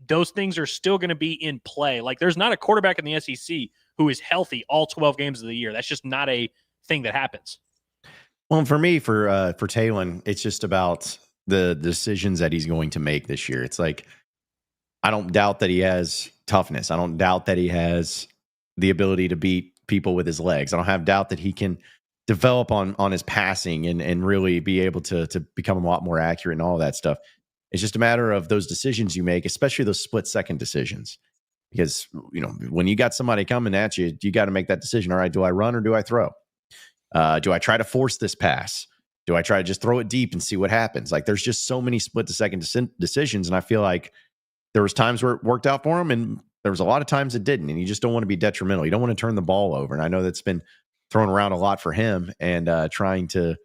those things are still going to be in play. Like, there's not a quarterback in the SEC who is healthy all 12 games of the year. That's just not a thing that happens. Well, for me, for Talon, it's just about the decisions that he's going to make this year. It's like, I don't doubt that he has toughness. I don't doubt that he has the ability to beat people with his legs. I don't have doubt that he can develop on his passing and really be able to become a lot more accurate and all of that stuff. It's just a matter of those decisions you make, especially those split-second decisions. Because, you know, when you got somebody coming at you, you got to make that decision. All right, do I run or do I throw? Do I try to force this pass? Do I try to just throw it deep and see what happens? Like, there's just so many split-second decisions, and I feel like there was times where it worked out for him, and there was a lot of times it didn't, and you just don't want to be detrimental. You don't want to turn the ball over, and I know that's been thrown around a lot for him, and trying to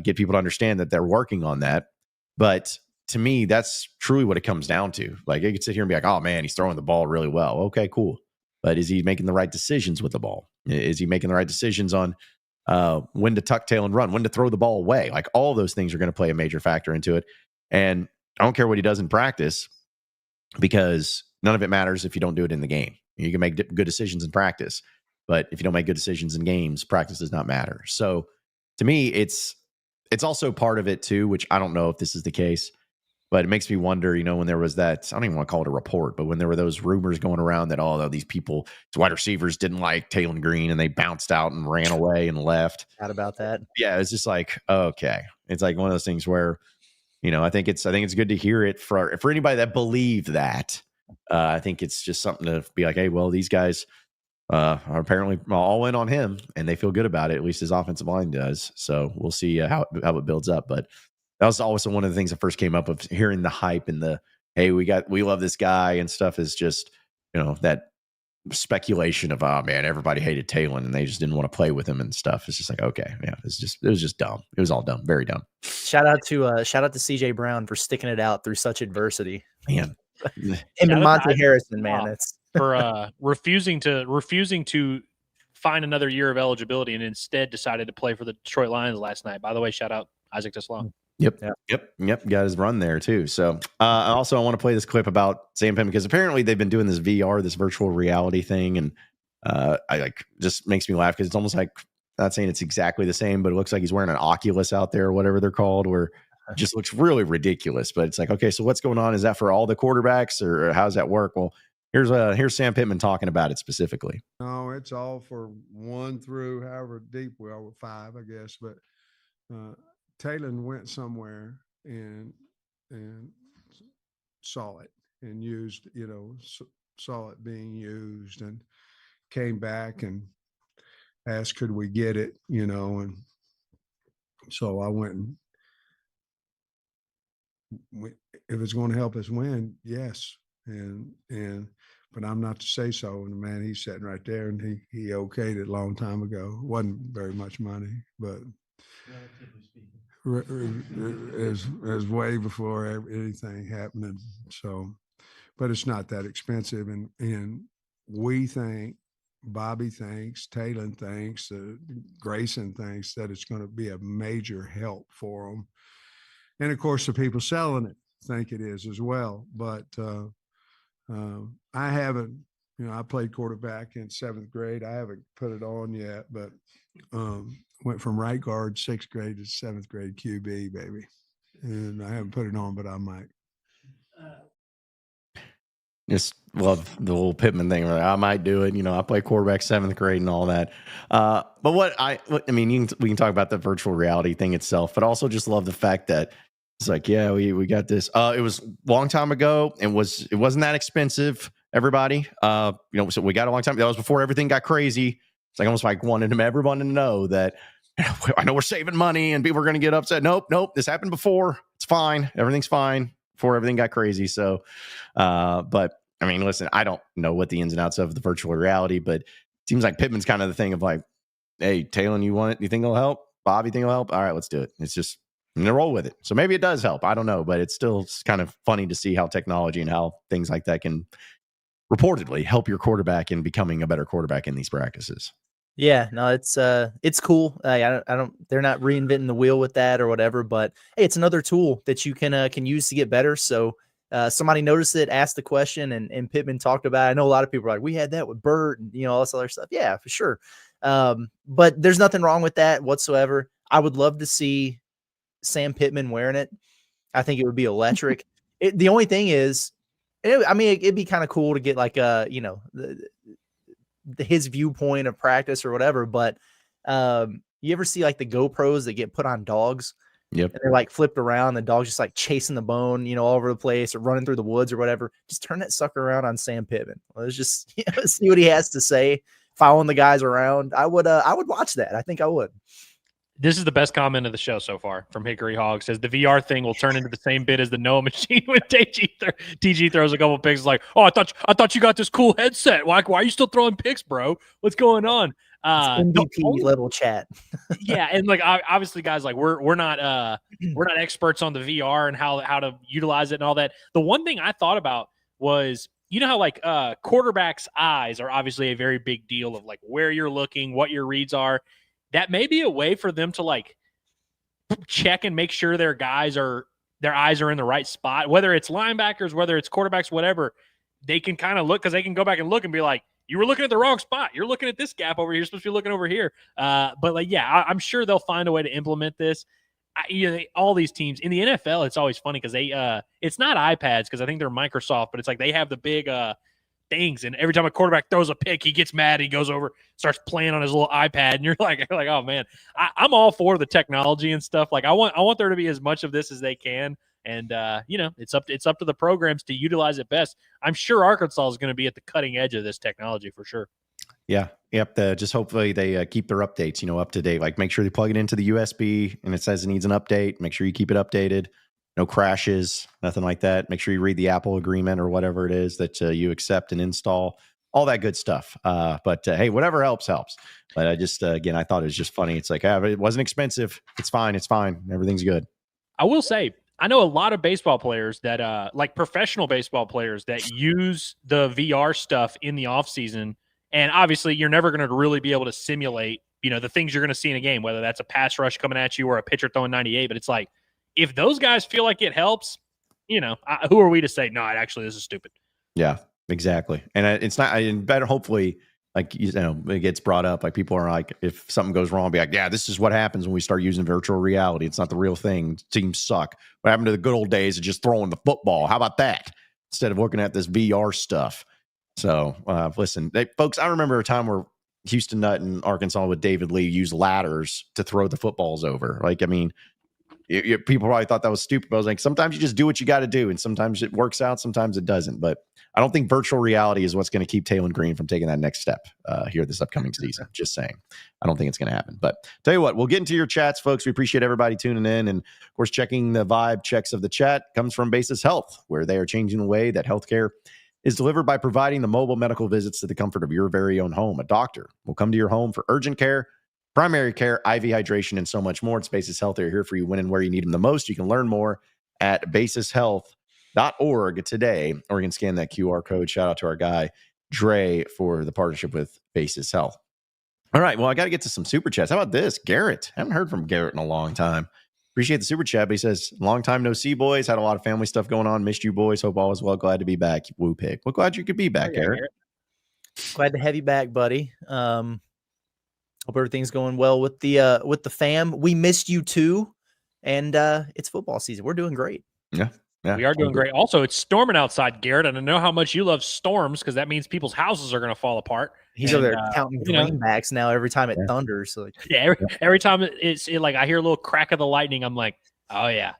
get people to understand that they're working on that. But to me, that's truly what it comes down to. Like, you could sit here and be like, oh, man, he's throwing the ball really well. Okay, cool. But is he making the right decisions with the ball? Is he making the right decisions on when to tuck tail and run, when to throw the ball away? Like, all those things are going to play a major factor into it. And I don't care what he does in practice, because none of it matters if you don't do it in the game. You can make good decisions in practice, but if you don't make good decisions in games, practice does not matter. So to me, it's also part of it too, which I don't know if this is the case, but it makes me wonder, when there was that, I don't even want to call it a report, but when there were those rumors going around that, these people, wide receivers didn't like Talon Green and they bounced out and ran away and left. Out about that. Yeah. It's just like, okay. It's like one of those things where, I think it's good to hear it for anybody that believed that. I think it's just something to be like, hey, well, these guys are apparently all in on him, and they feel good about it. At least his offensive line does. So we'll see how it builds up. But that was also one of the things that first came up of hearing the hype and the, hey, we love this guy and stuff, is just, that speculation of, oh man, everybody hated Talon and they just didn't want to play with him and stuff. It's just like, okay, yeah, it was just dumb. It was all dumb, very dumb. Shout out to CJ Brown for sticking it out through such adversity. Man, him and Monte Harrison, man, that's for refusing to find another year of eligibility and instead decided to play for the Detroit Lions last night. By the way, shout out Isaac Tesla. Yep. Got his run there too. So I want to play this clip about Sam Pittman, because apparently they've been doing this VR, this virtual reality thing, and just makes me laugh, because it's almost like, not saying it's exactly the same, but it looks like he's wearing an Oculus out there, or whatever they're called, where it just looks really ridiculous. But it's like, okay, so what's going on? Is that for all the quarterbacks, or how does that work? Well, here's Sam Pittman talking about it specifically. No, it's all for 1 through however deep we are, with 5, I guess. But Talon went somewhere and saw it and used, saw it being used, and came back and asked, could we get it, and so I went and if it's going to help us win, yes. But I'm not to say so. And the man, he's sitting right there, and he okayed it a long time ago. Wasn't very much money, but as way before anything happening. So, but it's not that expensive. And we think, Bobby thinks, Talon thinks, Grayson thinks that it's going to be a major help for them. And of course, the people selling it think it is as well. But I haven't, I played quarterback in 7th grade. I haven't put it on yet, but went from right guard 6th grade to 7th grade QB, baby. And I haven't put it on, but I might. Just love the whole Pittman thing. I might do it. I play quarterback 7th grade and all that. But we can talk about the virtual reality thing itself, but also just love the fact that it's like, yeah, we got this. It was a long time ago, and it wasn't that expensive, everybody. So we got a long time. That was before everything got crazy. It's like almost like wanted everyone to know that, I know we're saving money and people are going to get upset. Nope. This happened before. It's fine. Everything's fine before everything got crazy. So, but I mean, listen, I don't know what the ins and outs of the virtual reality, but it seems like Pittman's kind of the thing of like, hey, Talon, you want it? You think it'll help? Bob, you think it'll help? All right, let's do it. It's just, I'm going to roll with it. So maybe it does help. I don't know, but it's still kind of funny to see how technology and how things like that can reportedly help your quarterback in becoming a better quarterback in these practices. Yeah, no, it's cool. I don't. They're not reinventing the wheel with that or whatever, but hey, it's another tool that you can use to get better. So somebody noticed it, asked the question, and Pittman talked about it. I know a lot of people are like, we had that with Bert and all this other stuff. Yeah, for sure. But there's nothing wrong with that whatsoever. I would love to see Sam Pittman wearing it. I think it would be electric. The only thing is, it'd be kind of cool to get like his viewpoint of practice or whatever, but you ever see like the GoPros that get put on dogs? Yep. And they're like flipped around, the dog's just like chasing the bone, all over the place, or running through the woods or whatever. Just turn that sucker around on Sam Pittman. Let's just see what he has to say, following the guys around. I would watch that. I think I would. This is the best comment of the show so far from Hickory Hog. Says the VR thing will turn into the same bit as the Noah machine when TG throws a couple picks. Like, oh, I thought you got this cool headset. Why are you still throwing picks, bro? What's going on? MVP level chat. Yeah, and like obviously, guys, like we're not experts on the VR and how to utilize it and all that. The one thing I thought about was, you know how like quarterbacks' eyes are obviously a very big deal of like where you're looking, what your reads are. That may be a way for them to like check and make sure their eyes are in the right spot, whether it's linebackers, whether it's quarterbacks, whatever. They can kind of look, because they can go back and look and be like, you were looking at the wrong spot. You're looking at this gap over here. You're supposed to be looking over here. But like, yeah, I'm sure they'll find a way to implement this. All these teams in the NFL, it's always funny because they it's not iPads, because I think they're Microsoft, but it's like they have the big things, and every time a quarterback throws a pick, he gets mad. He goes over, starts playing on his little iPad, and you're like, oh man, I'm all for the technology and stuff. Like I want there to be as much of this as they can, and it's up to the programs to utilize it best. I'm sure Arkansas is going to be at the cutting edge of this technology for sure. Yeah. Yep. Just hopefully they keep their updates, up to date. Like make sure they plug it into the USB and it says it needs an update. Make sure you keep it updated. No crashes, nothing like that. Make sure you read the Apple agreement or whatever it is that you accept and install, all that good stuff. But hey, whatever helps. But I just, again, I thought it was just funny. It's like, it wasn't expensive. It's fine. Everything's good. I will say, I know a lot of baseball players that, like professional baseball players that use the VR stuff in the off season. And obviously you're never going to really be able to simulate, the things you're going to see in a game, whether that's a pass rush coming at you or a pitcher throwing 98, but it's like, if those guys feel like it helps, who are we to say, no, actually, this is stupid. Yeah, exactly. And it's not, better, hopefully, like, it gets brought up. Like people are like, if something goes wrong, be like, yeah, this is what happens when we start using virtual reality. It's not the real thing. Teams suck. What happened to the good old days of just throwing the football? How about that? Instead of looking at this VR stuff. So listen, folks, I remember a time where Houston Nutt and Arkansas with David Lee used ladders to throw the footballs over. Like, I mean, people probably thought that was stupid, but I was like, sometimes you just do what you got to do, and sometimes it works out, sometimes it doesn't. But I don't think virtual reality is what's going to keep Talon Green from taking that next step here this upcoming season. Just saying. I don't think it's going to happen. But tell you what, we'll get into your chats, folks. We appreciate everybody tuning in. And, of course, checking the vibe checks of the chat comes from Basis Health, where they are changing the way that healthcare is delivered by providing the mobile medical visits to the comfort of your very own home. A doctor will come to your home for urgent care, primary care, IV hydration, and so much more. It's Basis Health. They're here for you when and where you need them the most. You can learn more at basishealth.org today, or you can scan that QR code. Shout out to our guy, Dre, for the partnership with Basis Health. All right, well, I got to get to some super chats. How about this? Garrett. I haven't heard from Garrett in a long time. Appreciate the super chat, but he says, long time no see, boys. Had a lot of family stuff going on. Missed you, boys. Hope all is well. Glad to be back. Woo pig. Well, glad you could be back, Garrett. Glad to have you back, buddy. Hope everything's going well with the fam. We missed you too, and it's football season. We're doing great. Yeah, we are doing great. Also, it's storming outside, Garrett, and I know how much you love storms, because that means people's houses are going to fall apart. He's over there counting greenbacks now every time it thunders. So like, every time like I hear a little crack of the lightning, I'm like, oh yeah.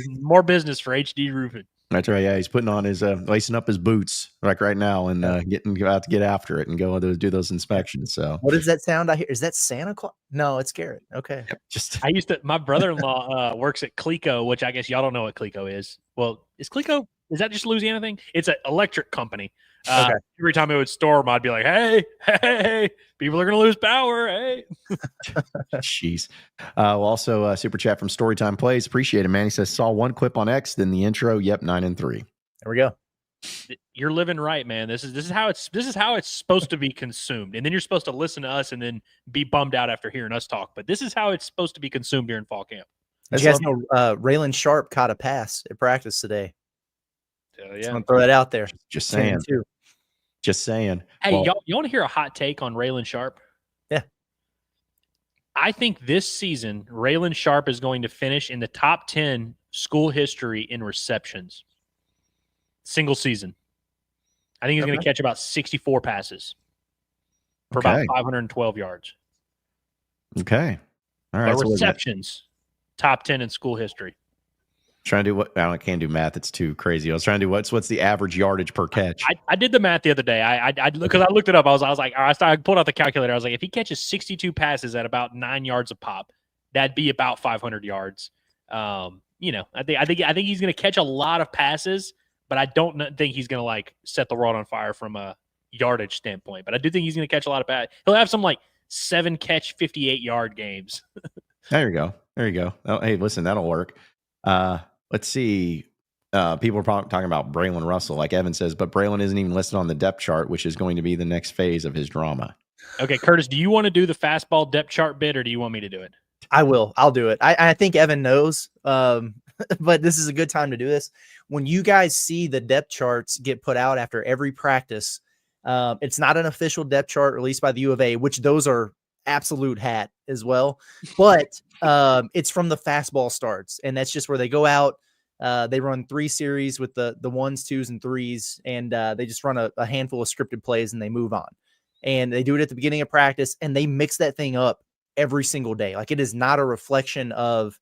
More business for HD Roofing. That's right. Yeah, he's putting on his lacing up his boots like right now and getting out to get after it and go do those inspections. So what is that sound I hear? Is that Santa Claus? No, it's Garrett. Okay. My brother-in-law works at Clico, which I guess y'all don't know what Clico is. Well, is that just a Louisiana thing? It's an electric company. Okay. Every time it would storm, I'd be like, hey, people are going to lose power. Hey. Jeez. Also, super chat from Storytime Plays. Appreciate it, man. He says, saw one clip on X, then the intro. Yep, 9-3. There we go. You're living right, man. This is how it's supposed to be consumed. And then you're supposed to listen to us and then be bummed out after hearing us talk. But this is how it's supposed to be consumed during fall camp. Did you guys know Raylan Sharp caught a pass at practice today? Yeah. Just want to throw that out there. Just saying. Just saying. Hey, you want to hear a hot take on Raylan Sharp? Yeah. I think this season, Raylan Sharp is going to finish in the top 10 school history in receptions. Single season. I think he's going to catch about 64 passes for about 512 yards. Okay. All right. But receptions, top 10 in school history. Trying to do what? I can't do math. It's too crazy. I was trying to do what's the average yardage per catch? I did the math the other day. Because I looked it up. I was like, I pulled out the calculator. I was like, if he catches 62 passes at about 9 yards a pop, that'd be about 500 yards. I think he's going to catch a lot of passes, but I don't think he's going to like set the world on fire from a yardage standpoint. But I do think he's going to catch a lot of passes. He'll have some like 7 catch 58-yard games. There you go. Oh, hey, listen, that'll work. Let's see. People are probably talking about Braylon Russell, like Evan says, but Braylon isn't even listed on the depth chart, which is going to be the next phase of his drama. Okay, Curtis, do you want to do the fastball depth chart bit, or do you want me to do it? I will. I'll do it. I think Evan knows, but this is a good time to do this. When you guys see the depth charts get put out after every practice, it's not an official depth chart released by the U of A, which those are absolute hat as well. But it's from the fastball starts, and that's just where they go out. They run 3 series with the 1s, 2s, and 3s, and they just run a handful of scripted plays and they move on. And they do it at the beginning of practice, and they mix that thing up every single day. Like, it is not a reflection of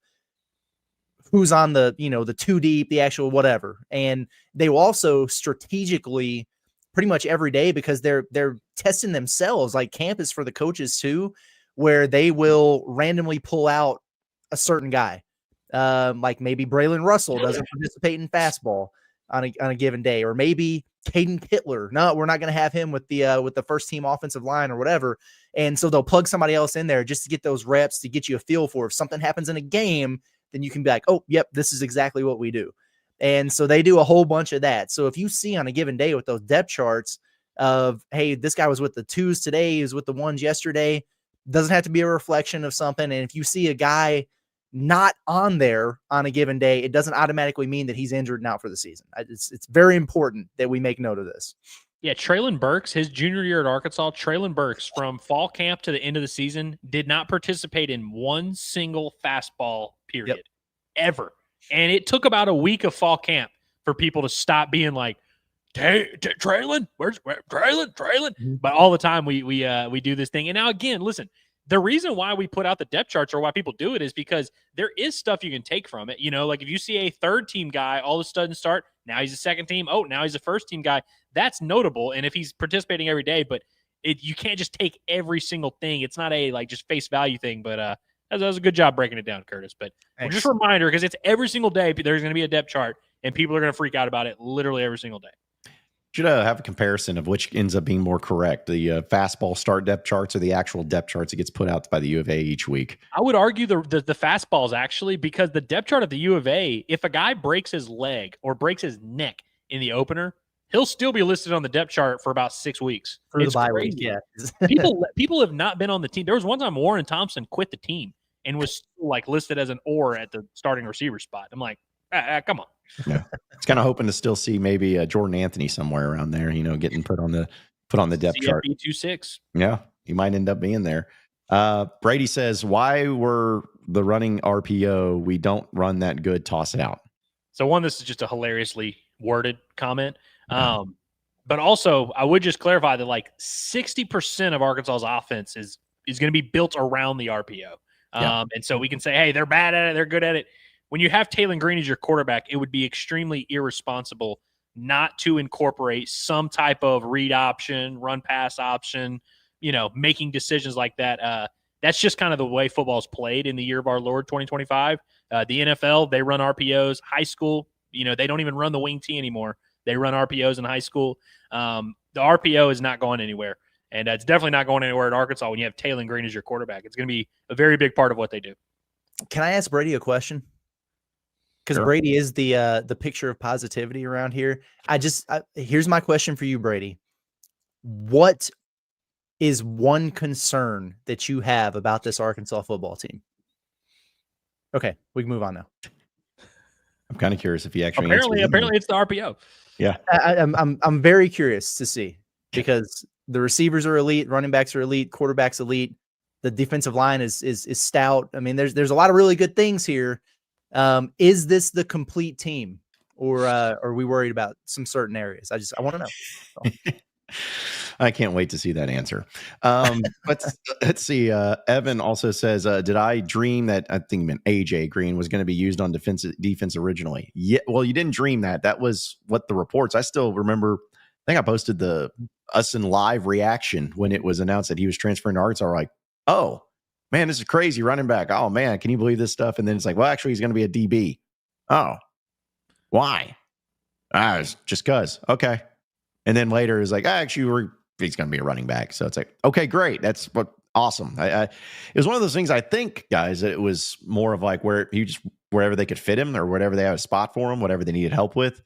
who's on the 2 deep, the actual whatever. And they will also strategically pretty much every day, because they're testing themselves, like camp is for the coaches too, where they will randomly pull out a certain guy. Like maybe Braylon Russell doesn't participate in fastball on a given day, or maybe Caden Pittler. No, we're not going to have him with the first team offensive line or whatever. And so they'll plug somebody else in there just to get those reps, to get you a feel for if something happens in a game, then you can be like, oh, yep, this is exactly what we do. And so they do a whole bunch of that. So if you see on a given day with those depth charts of, hey, this guy was with the 2s today, he was with the 1s yesterday, doesn't have to be a reflection of something. And if you see a guy not on there on a given day, it doesn't automatically mean that he's injured and out for the season. It's very important that we make note of this. Yeah, Traylon Burks, his junior year at Arkansas, Traylon Burks from fall camp to the end of the season did not participate in one single fastball period ever. And it took about a week of fall camp for people to stop being like, Traylon, where's Traylon? Mm-hmm. But all the time we do this thing. And now again, listen, the reason why we put out the depth charts, or why people do it, is because there is stuff you can take from it. You know, like if you see a third team guy all of a sudden start, now he's a second team. Oh, now he's a first team guy. That's notable. And if he's participating every day, but you can't just take every single thing. It's not a like just face value thing. But that was a good job breaking it down, Curtis. But just a reminder, because it's every single day there's going to be a depth chart, and people are going to freak out about it literally every single day. Should have a comparison of which ends up being more correct, the fastball start depth charts or the actual depth charts that gets put out by the U of A each week. I would argue the fastballs, actually, because the depth chart of the U of A, if a guy breaks his leg or breaks his neck in the opener, he'll still be listed on the depth chart for about 6 weeks. Through the bye week, yeah. people have not been on the team. There was one time Warren Thompson quit the team and was like listed as an or at the starting receiver spot. I'm like, come on. Yeah, it's kind of hoping to still see maybe Jordan Anthony somewhere around there, getting put on the depth chart. 2-6. Yeah, he might end up being there. Brady says, why were the running RPO? We don't run that good. Toss it out. So this is just a hilariously worded comment. Yeah. But also I would just clarify that like 60% of Arkansas's offense is going to be built around the RPO. And so we can say, hey, they're bad at it, they're good at it. When you have Talon Green as your quarterback, it would be extremely irresponsible not to incorporate some type of read option, run pass option, making decisions like that. That's just kind of the way football's played in the year of our Lord 2025. The NFL, they run RPOs. High school, they don't even run the wing T anymore. They run RPOs in high school. The RPO is not going anywhere. And it's definitely not going anywhere at Arkansas when you have Talon Green as your quarterback. It's going to be a very big part of what they do. Can I ask Brady a question? Because sure. Brady is the picture of positivity around here. Here's my question for you, Brady. What is one concern that you have about this Arkansas football team? Okay, we can move on now. I'm kind of curious if he actually apparently it's the RPO. Yeah, I'm very curious to see, because the receivers are elite, running backs are elite, quarterbacks elite. The defensive line is stout. I mean, there's a lot of really good things here. Is this the complete team, or are we worried about some certain areas? I want to know. So. I can't wait to see that answer. Let's see. Evan also says, did I dream that, I think he meant AJ Green was going to be used on defense originally? Yeah. Well, you didn't dream that. That was what the reports. I still remember, I think I posted the us in live reaction when it was announced that he was transferring to Arkansas. Like, oh, man, this is crazy running back. Oh man, can you believe this stuff? And then it's like, well, actually, he's going to be a DB. Oh, why? It's just cause. Okay. And then later is like, actually, he's going to be a running back. So it's like, okay, great. That's what awesome. It was one of those things. I think, guys, that it was more of like wherever they could fit him or whatever they had a spot for him, whatever they needed help with,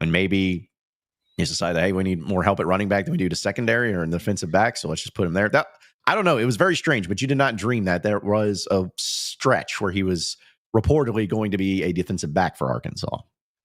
and maybe he decided, hey, we need more help at running back than we do to secondary or in the defensive back. So let's just put him there. I don't know. It was very strange, but you did not dream that there was a stretch where he was reportedly going to be a defensive back for Arkansas.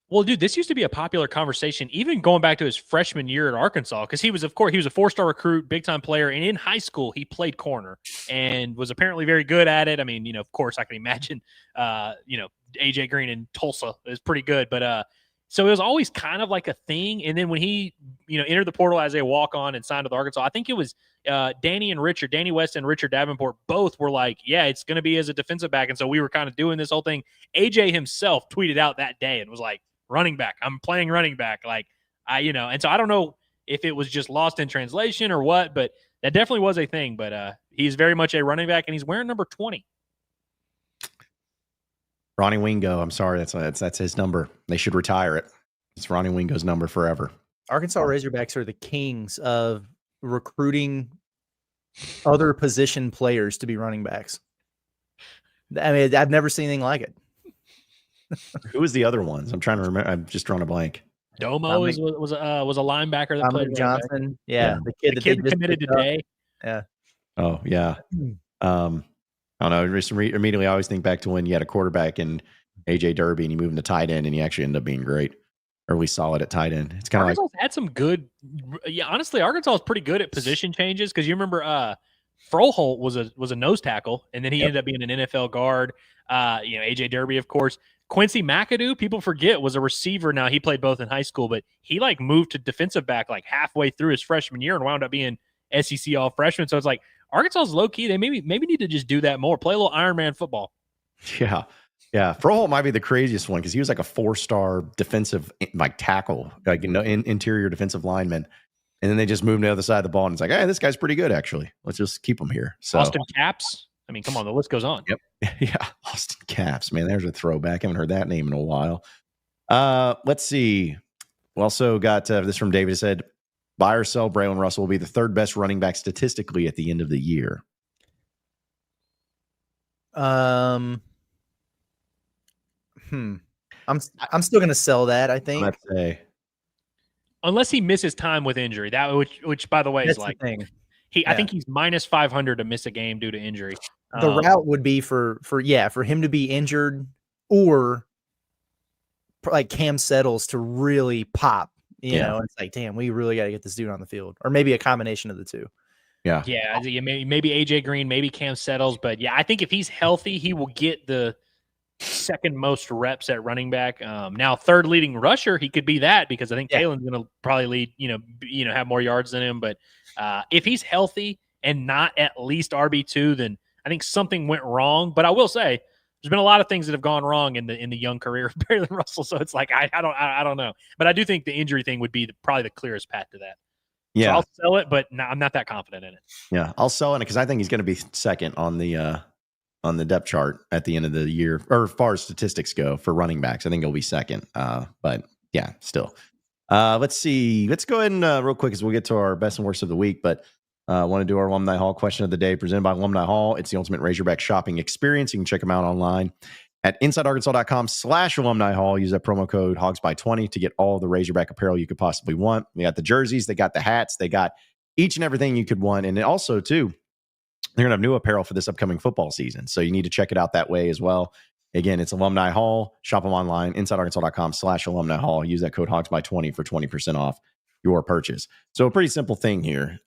Well, dude, this used to be a popular conversation, even going back to his freshman year at Arkansas, because he was a 4-star recruit, big-time player, and in high school, he played corner and was apparently very good at it. I mean, of course, I can imagine, AJ Green in Tulsa is pretty good, but so it was always kind of like a thing. And then when he, entered the portal as a walk-on and signed with Arkansas, I think it was Danny West and Richard Davenport both were like, yeah, it's going to be as a defensive back. And so we were kind of doing this whole thing. AJ himself tweeted out that day and was like, running back. I'm playing running back. And so I don't know if it was just lost in translation or what, but that definitely was a thing. But he's very much a running back, and he's wearing number 20. Ronnie Wingo. I'm sorry. That's his number. They should retire it. It's Ronnie Wingo's number forever. Arkansas Razorbacks are the kings of recruiting other position players to be running backs. I mean, I've never seen anything like it. Who was the other ones? I'm trying to remember. I'm just drawing a blank. Domo was a linebacker that played Johnson. Yeah, the kid that committed today. Yeah. Oh yeah. I don't know. Immediately, I always think back to when you had a quarterback in AJ Derby and you moved him to tight end, and he actually ended up being great, or at least solid at tight end. It's kind of like had some good. Yeah, honestly, Arkansas is pretty good at position changes because you remember Froholt was a nose tackle, and then he ended up being an NFL guard. AJ Derby, of course. Quincy McAdoo, people forget, was a receiver. Now he played both in high school, but he moved to defensive back halfway through his freshman year and wound up being SEC all freshman. So it's like Arkansas's low key. They maybe need to just do that more. Play a little Iron Man football. Yeah. Froholt might be the craziest one because he was like a 4-star defensive tackle, interior defensive lineman. And then they just moved to the other side of the ball, and it's like, hey, this guy's pretty good actually. Let's just keep him here. So Austin Capps. I mean, come on, the list goes on. Yep. Yeah. Austin Capps, man, there's a throwback. I haven't heard that name in a while. Let's see. We also got this from David. It said, buy or sell Braylon Russell will be the third best running back statistically at the end of the year. I'm still going to sell that, I think. Let's say. Unless he misses time with injury. That which by the way That's is like the thing. I think he's minus 500 to miss a game due to injury. The route would be for him to be injured or like Cam Settles to really pop. You know, it's like, damn, we really got to get this dude on the field, or maybe a combination of the two. Yeah. Maybe AJ Green, maybe Cam Settles, but yeah, I think if he's healthy, he will get the second most reps at running back. Now third leading rusher, he could be that because I think Talon's going to probably lead, have more yards than him. But if he's healthy and not at least RB2, then I think something went wrong. But I will say there's been a lot of things that have gone wrong in the young career of Braylon Russell. So it's like I don't know, but I do think the injury thing would be probably the clearest path to that. Yeah, so I'll sell it, but I'm not that confident in it. Yeah, I'll sell it because I think he's going to be second on the depth chart at the end of the year, or as far as statistics go for running backs. I think he'll be second. But yeah, still. Let's see. Let's go ahead and real quick as we'll get to our best and worst of the week. But I want to do our Alumni Hall question of the day presented by Alumni Hall. It's the ultimate Razorback shopping experience. You can check them out online at InsideArkansas.com/Alumni Hall. Use that promo code HOGSBY20 to get all the Razorback apparel you could possibly want. They got the jerseys, they got the hats, they got each and everything you could want. And also, too, they're going to have new apparel for this upcoming football season. So you need to check it out that way as well. Again, it's Alumni Hall. Shop them online, InsideArkansas.com/Alumni Hall. Use that code HOGSBY20 for 20% off your purchase. So a pretty simple thing here.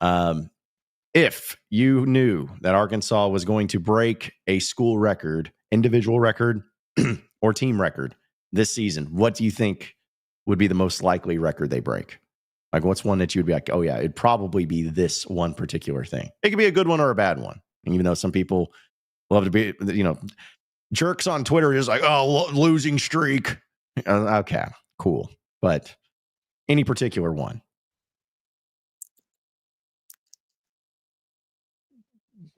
If you knew that Arkansas was going to break a school record, individual record, or team record this season, what do you think would be the most likely record they break? Like, what's one that you'd be like, oh yeah, it'd probably be this one particular thing. It could be a good one or a bad one. And even though some people love to be, jerks on Twitter is like, oh, losing streak. Okay, cool. But any particular one?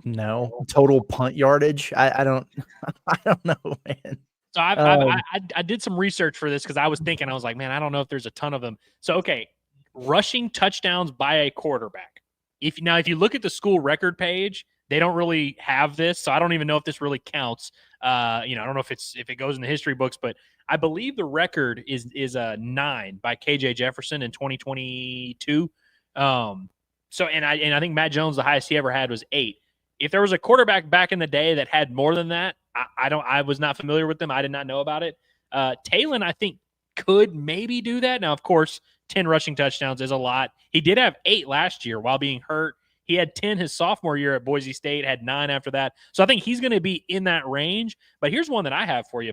No. Total punt yardage? I don't I don't know, man. So I did some research for this because I was thinking, I was like, man, I don't know if there's a ton of them. So, okay, rushing touchdowns by a quarterback. If you look at the school record page, they don't really have this, so I don't even know if this really counts. I don't know if it goes in the history books, but I believe the record is a 9 by KJ Jefferson in 2022. And I think Matt Jones, the highest he ever had was 8. If there was a quarterback back in the day that had more than that, I was not familiar with them. I did not know about it. Talon, I think, could maybe do that. Now, of course, 10 rushing touchdowns is a lot. He did have 8 last year while being hurt. He had 10 his sophomore year at Boise State, had 9 after that. So I think he's going to be in that range. But here's one that I have for you.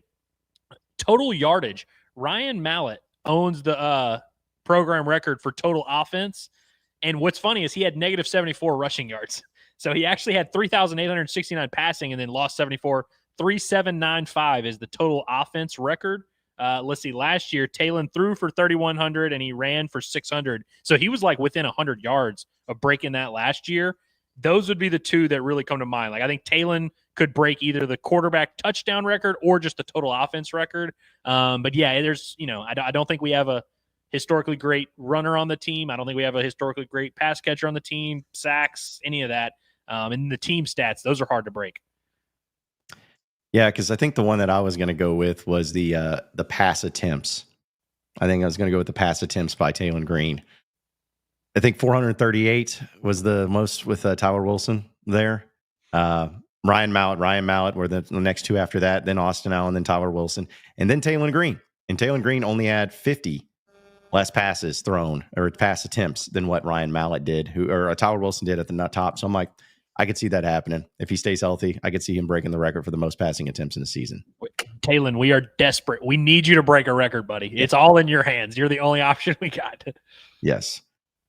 Total yardage. Ryan Mallett owns the program record for total offense. And what's funny is he had negative 74 rushing yards. So he actually had 3,869 passing and then lost 74. 3,795 is the total offense record. Let's see. Last year, Talon threw for 3,100 and he ran for 600. So he was like within 100 yards of breaking that last year. Those would be the two that really come to mind. Like I think Talon could break either the quarterback touchdown record or just the total offense record. But yeah, there's, I don't think we have a historically great runner on the team. I don't think we have a historically great pass catcher on the team, sacks, any of that. And the team stats, those are hard to break. Yeah, because I think the one that I was going to go with was the pass attempts. I think I was going to go with the pass attempts by Talon Green. I think 438 was the most with Tyler Wilson there. Ryan Mallett were the next two after that. Then Austin Allen, then Tyler Wilson, and then Talon Green. And Talon Green only had 50 less passes thrown or pass attempts than what Ryan Mallett did, or Tyler Wilson did at the top. So I'm like, I could see that happening. If he stays healthy, I could see him breaking the record for the most passing attempts in the season. Talon, we are desperate. We need you to break a record, buddy. It's all in your hands. You're the only option we got. Yes.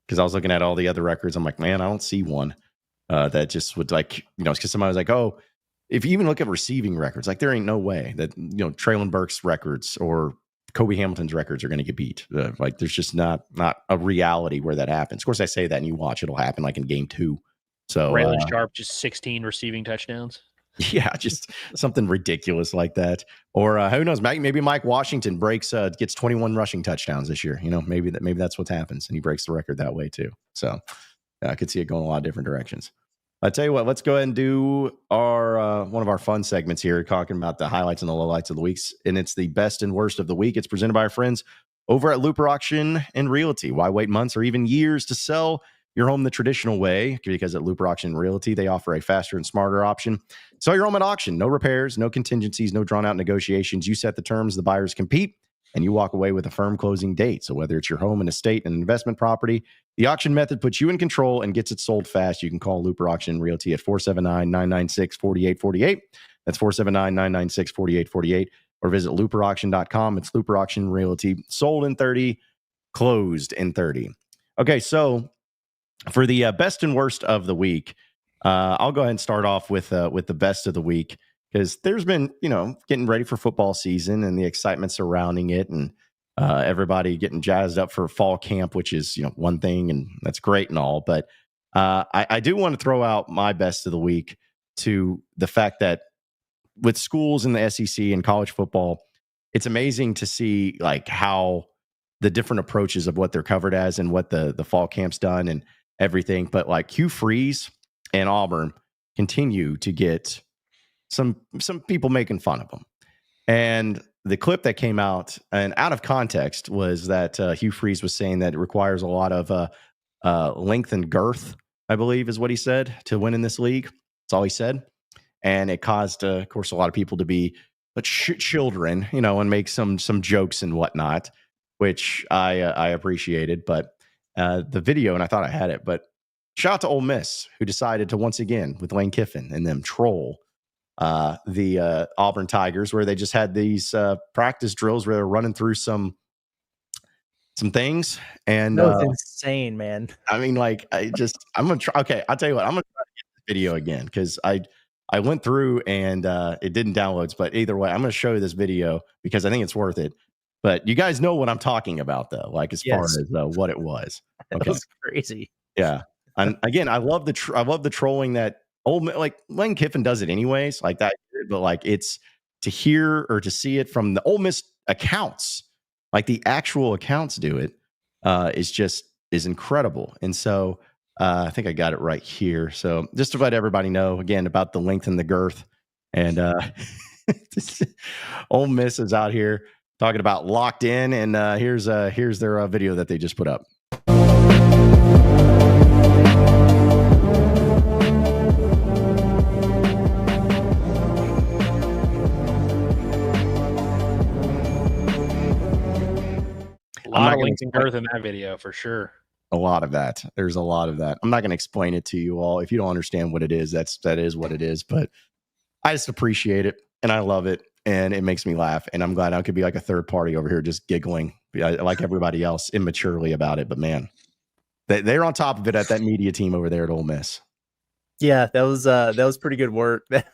Because I was looking at all the other records. I'm like, man, I don't see one that just would because somebody was like, oh, if you even look at receiving records, like there ain't no way that, Traylon Burks records or Kobe Hamilton's records are going to get beat. There's just not a reality where that happens. Of course, I say that and you watch, it'll happen like in game 2. So Braylon Sharp, just 16 receiving touchdowns. Yeah, just something ridiculous like that. Or who knows? Maybe Mike Washington gets 21 rushing touchdowns this year. Maybe that's what happens, and he breaks the record that way too. So I could see it going a lot of different directions. I tell you what, let's go ahead and do our one of our fun segments here, talking about the highlights and the lowlights of the weeks, and it's the best and worst of the week. It's presented by our friends over at Looper Auction and Realty. Why wait months or even years to sell your home the traditional way? Because at Looper Auction and Realty, they offer a faster and smarter option. Sell your home at auction. No repairs, no contingencies, no drawn-out negotiations. You set the terms, the buyers compete, and you walk away with a firm closing date. So whether it's your home, an estate, an investment property, the auction method puts you in control and gets it sold fast. You can call Looper Auction and Realty at 479-996-4848. That's 479-996-4848. Or visit looperauction.com. It's Looper Auction Realty. Sold in 30, closed in 30. Okay, so for the best and worst of the week, I'll go ahead and start off with the best of the week, because there's been, getting ready for football season and the excitement surrounding it, and everybody getting jazzed up for fall camp, which is, one thing, and that's great and all. But I do want to throw out my best of the week to the fact that with schools in the SEC and college football, it's amazing to see like how the different approaches of what they're covered as and what the fall camp's done and everything. But like Hugh Freeze and Auburn continue to get some people making fun of them. And the clip that came out and out of context was that Hugh Freeze was saying that it requires a lot of length and girth, I believe is what he said, to win in this league. That's all he said. And it caused, of course, a lot of people to be children, and make some jokes and whatnot, which I appreciated. But the video, and I thought I had it, but shout out to Ole Miss, who decided to once again, with Lane Kiffin and them, troll the Auburn Tigers, where they just had these practice drills where they're running through some things. And that was insane, man. I mean, I'm gonna try. Okay, I'll tell you what, I'm gonna try to get the video again, because I went through and it didn't download. But either way, I'm gonna show you this video because I think it's worth it. But you guys know what I'm talking about, though, like as far as what it was. Okay. That was crazy. Yeah. And again, I love the trolling that like Lane Kiffin does it anyways, like that, but like it's to hear or to see it from the Ole Miss accounts, like the actual accounts do it, is incredible. And so I think I got it right here. So just to let everybody know again about the length and the girth, and Ole Miss is out here talking about locked in, and here's their video that they just put up. A lot of length and girth in that video for sure. A lot of that. There's a lot of that. I'm not going to explain it to you all. If you don't understand what it is, that is what it is. But I just appreciate it, and I love it, and it makes me laugh. And I'm glad I could be like a third party over here just giggling like everybody else immaturely about it. But man, they're on top of it at that media team over there at Ole Miss. Yeah, that was pretty good work. Did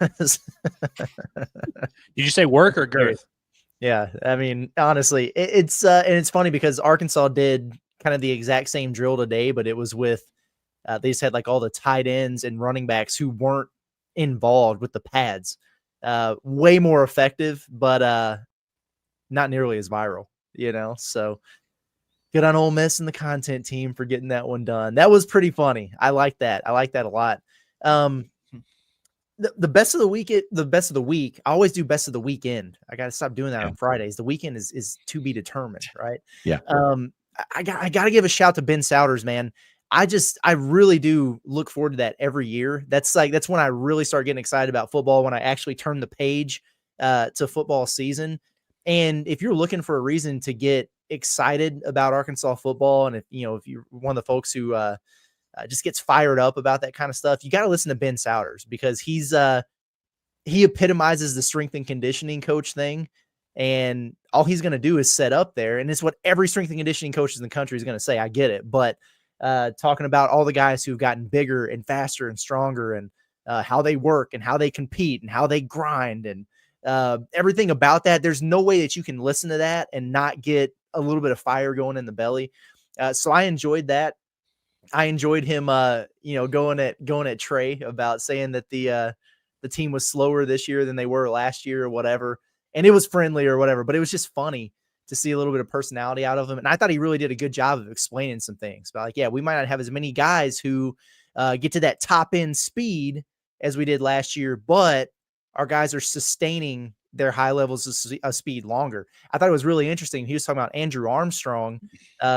you say work or girth? Yeah, I mean, honestly, it's and it's funny because Arkansas did kind of the exact same drill today, but it was with they just had like all the tight ends and running backs who weren't involved with the pads. Way more effective, but not nearly as viral, So good on Ole Miss and the content team for getting that one done. That was pretty funny. I like that. I like that a lot. The best of the week, I always do best of the weekend. I got to stop doing that on Fridays. The weekend is to be determined, right? Yeah. I got to give a shout to Ben Souders, man. I really do look forward to that every year. That's when I really start getting excited about football, when I actually turn the page to football season. And if you're looking for a reason to get excited about Arkansas football, and if you're one of the folks who just gets fired up about that kind of stuff, you got to listen to Ben Souders, because he epitomizes the strength and conditioning coach thing. And all he's going to do is set up there. And it's what every strength and conditioning coach in the country is going to say. I get it. But talking about all the guys who've gotten bigger and faster and stronger, and how they work and how they compete and how they grind and everything about that, there's no way that you can listen to that and not get a little bit of fire going in the belly. So I enjoyed that. I enjoyed him, going at Trey about saying that the team was slower this year than they were last year or whatever. And it was friendly or whatever, but it was just funny to see a little bit of personality out of him. And I thought he really did a good job of explaining some things. But we might not have as many guys who get to that top end speed as we did last year, but our guys are sustaining their high levels of speed longer. I thought it was really interesting. He was talking about Andrew Armstrong,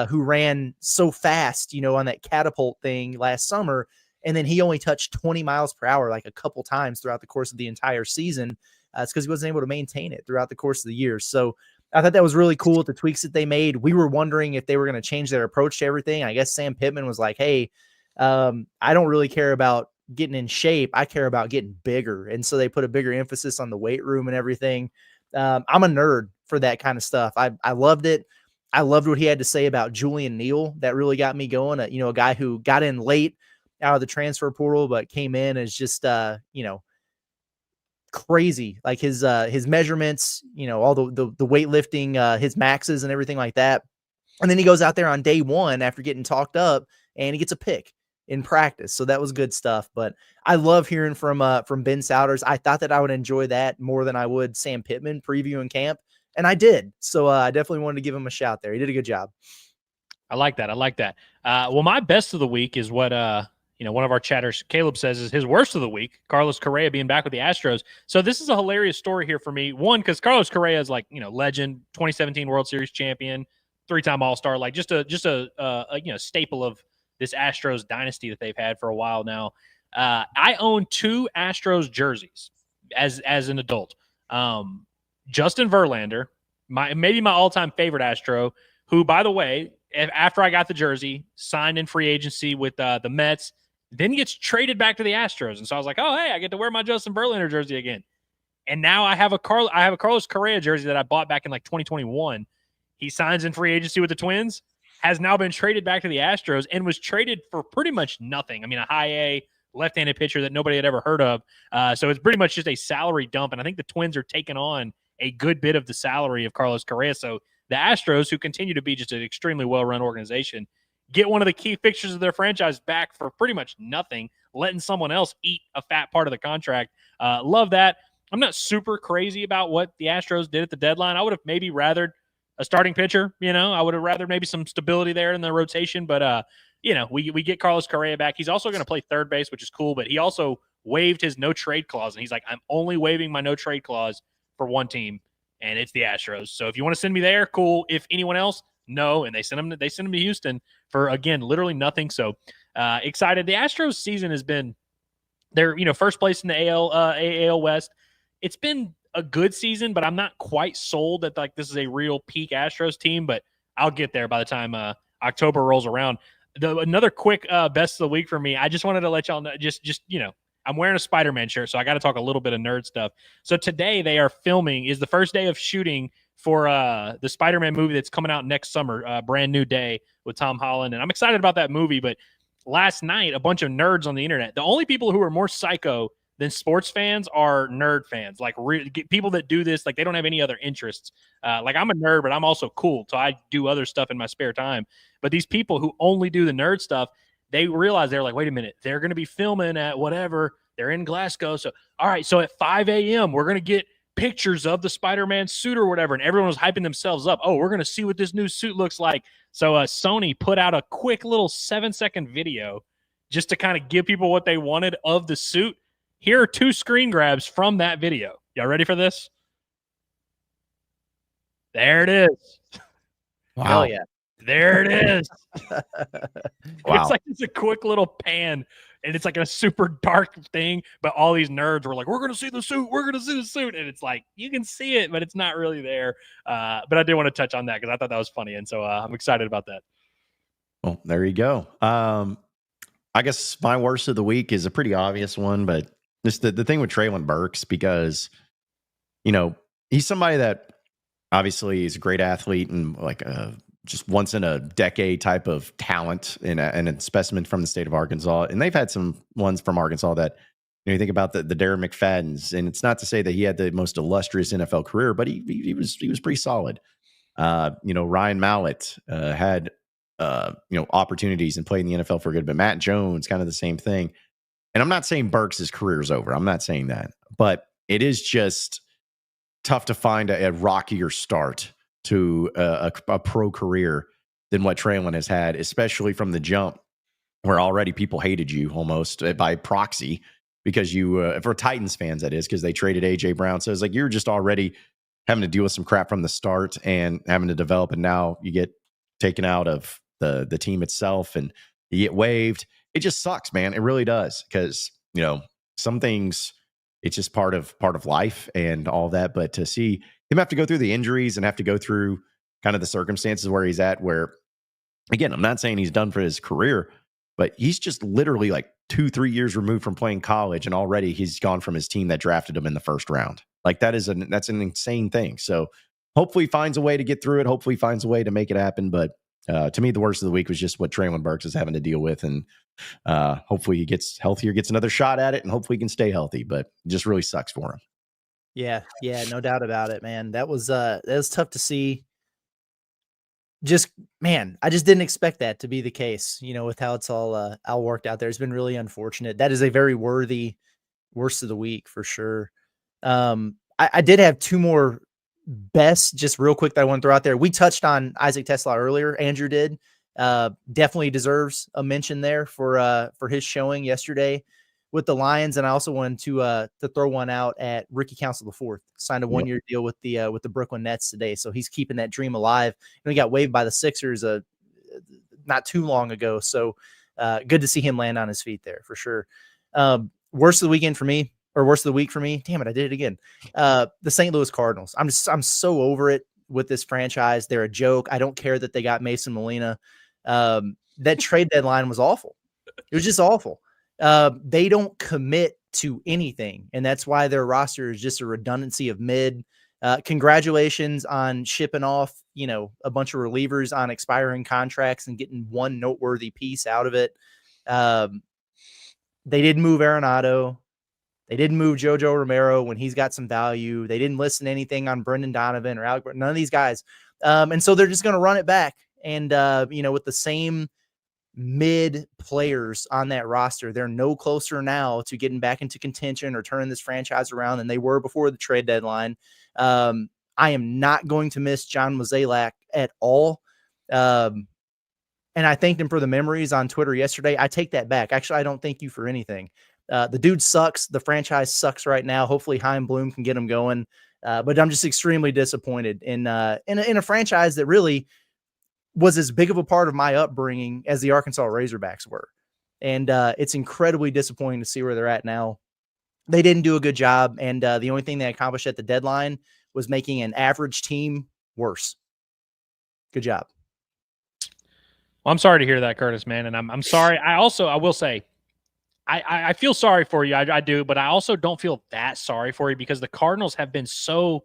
who ran so fast, on that catapult thing last summer. And then he only touched 20 miles per hour, like a couple times throughout the course of the entire season. It's because he wasn't able to maintain it throughout the course of the year. So I thought that was really cool, the tweaks that they made. We were wondering if they were going to change their approach to everything. I guess Sam Pittman was like, hey, I don't really care about getting in shape. I care about getting bigger. And so they put a bigger emphasis on the weight room and everything. I'm a nerd for that kind of stuff. I loved it. I loved what he had to say about Julian Neal. That really got me going. A guy who got in late out of the transfer portal, but came in as just, crazy. Like his measurements, all the weightlifting, his maxes and everything like that. And then he goes out there on day one after getting talked up, and he gets a pick in practice. So that was good stuff. But I love hearing from Ben Souders. I thought that I would enjoy that more than I would Sam Pittman previewing camp, and I did. So I definitely wanted to give him a shout there. He did a good job. I like that. Well, my best of the week is what one of our chatters, Caleb, says is his worst of the week, Carlos Correa being back with the Astros. So this is a hilarious story here for me. One, because Carlos Correa is legend, 2017 World Series champion, 3-time All-Star, just a staple of this Astros dynasty that they've had for a while now. I own 2 Astros jerseys as an adult. Justin Verlander, maybe my all-time favorite Astro, who, by the way, after I got the jersey, signed in free agency with the Mets, then gets traded back to the Astros. And so I was like, oh, hey, I get to wear my Justin Verlander jersey again. And now I have a Carlos Correa jersey that I bought back in 2021. He signs in free agency with the Twins, has now been traded back to the Astros, and was traded for pretty much nothing. I mean, a high A left-handed pitcher that nobody had ever heard of. So it's pretty much just a salary dump. And I think the Twins are taking on a good bit of the salary of Carlos Correa. So the Astros, who continue to be just an extremely well-run organization, get one of the key fixtures of their franchise back for pretty much nothing, letting someone else eat a fat part of the contract. Love that. I'm not super crazy about what the Astros did at the deadline. I would have maybe rathered a starting pitcher. I would have rathered maybe some stability there in the rotation. But, we get Carlos Correa back. He's also going to play third base, which is cool. But he also waived his no-trade clause. And he's like, I'm only waiving my no-trade clause for one team, and it's the Astros. So if you want to send me there, cool. If anyone else, no. And they send him to Houston for, again, literally nothing. So excited. The Astros season has been they're first place in the AL West. It's been a good season, but I'm not quite sold that like this is a real peak Astros team, but I'll get there by the time October rolls around. Another quick best of the week for me. I just wanted to let y'all know, I'm wearing a Spider-Man shirt, so I got to talk a little bit of nerd stuff. So today they are filming, is the first day of shooting for the Spider-Man movie that's coming out next summer, Brand New Day with Tom Holland. And I'm excited about that movie, but last night, a bunch of nerds on the internet, the only people who are more psycho than sports fans are nerd fans, like people that do this, like they don't have any other interests. Like I'm a nerd, but I'm also cool. So I do other stuff in my spare time. But these people who only do the nerd stuff, they realize they're like, wait a minute, they're going to be filming at whatever. They're in Glasgow. So, all right. So at 5 a.m., we're going to get pictures of the Spider-Man suit or whatever. And everyone was hyping themselves up. Oh, we're going to see what this new suit looks like. So Sony put out a quick little 7-second video just to kind of give people what they wanted of the suit. Here are 2 screen grabs from that video. Y'all ready for this? There it is. Wow. Hell yeah. There it is. Wow. It's a quick little pan, and it's like a super dark thing, but all these nerds were like, we're going to see the suit. We're going to see the suit. And it's like, you can see it, but it's not really there. But I did want to touch on that because I thought that was funny. And so I'm excited about that. Well, there you go. I guess my worst of the week is a pretty obvious one, but just the thing with Traylon Burks, because, he's somebody that obviously is a great athlete and like just once in a decade type of talent and a specimen from the state of Arkansas. And they've had some ones from Arkansas that, you think about the Darren McFadden's, and it's not to say that he had the most illustrious NFL career, but he was pretty solid. Ryan Mallett had opportunities and played in the NFL for a good bit. Matt Jones, kind of the same thing. And I'm not saying Burks' career is over. I'm not saying that, but it is just tough to find a rockier start to a pro career than what Traylon has had, especially from the jump, where already people hated you almost by proxy because you, for Titans fans, that is, because they traded A.J. Brown. So it's like you're just already having to deal with some crap from the start and having to develop, and now you get taken out of the team itself and you get waived. It just sucks, man. It really does, because some things, it's just part of life and all that. But to see him have to go through the injuries and have to go through kind of the circumstances where he's at, where, again, I'm not saying he's done for his career, but he's just literally like 2-3 years removed from playing college, and already he's gone from his team that drafted him in the first round. Like that's an insane thing. So hopefully he finds a way to get through it. Hopefully he finds a way to make it happen. But to me, the worst of the week was just what Traylon Burks is having to deal with. And hopefully he gets healthier, gets another shot at it, and hopefully he can stay healthy. But it just really sucks for him. Yeah, no doubt about it, man. That was tough to see. Just, man, I just didn't expect that to be the case, with how it's all worked out there. It's been really unfortunate. That is a very worthy worst of the week for sure. I did have 2 more best, just real quick, that I want to throw out there. We touched on Isaac Tesla earlier. Andrew did. Definitely deserves a mention there for his showing yesterday with the Lions. And I also wanted to throw one out at Ricky Council IV. Signed a 1-year deal with the Brooklyn Nets today. So he's keeping that dream alive. And he got waived by the Sixers not too long ago. So good to see him land on his feet there for sure. Worst of the weekend for me, or worst of the week for me. Damn it, I did it again. The St. Louis Cardinals. I'm so over it with this franchise. They're a joke. I don't care that they got Mason Molina. That trade deadline was awful. It was just awful. They don't commit to anything, and that's why their roster is just a redundancy of mid. Congratulations on shipping off, a bunch of relievers on expiring contracts and getting one noteworthy piece out of it. They didn't move Arenado. They didn't move JoJo Romero when he's got some value. They didn't listen to anything on Brendan Donovan or Alec, none of these guys. And so they're just going to run it back. And, with the same mid players on that roster. They're no closer now to getting back into contention or turning this franchise around than they were before the trade deadline. I am not going to miss John Mozeliak at all. And I thanked him for the memories on Twitter yesterday. I take that back. Actually, I don't thank you for anything. The dude sucks. The franchise sucks right now. Hopefully Chaim Bloom can get him going. But I'm just extremely disappointed in a franchise that really was as big of a part of my upbringing as the Arkansas Razorbacks were. And it's incredibly disappointing to see where they're at now. They didn't do a good job. And the only thing they accomplished at the deadline was making an average team worse. Good job. Well, I'm sorry to hear that, Curtis, man. And I'm sorry. I will say, I feel sorry for you. I do, but I also don't feel that sorry for you because the Cardinals have been so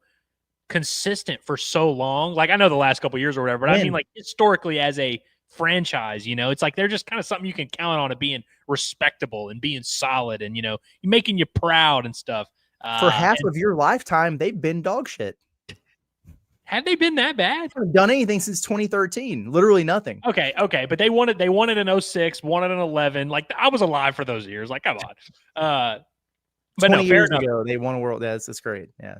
consistent for so long. Like I know the last couple of years or whatever, but I mean like historically as a franchise, it's like they're just kind of something you can count on it being respectable and being solid and, making you proud and stuff. For half of your lifetime, they've been dog shit. Have they been that bad? They haven't done anything since 2013. Literally nothing. Okay. But they won it in 06, won it in 11. Like I was alive for those years. Like, come on. But 20 years ago, they won a world. That's great. Yeah.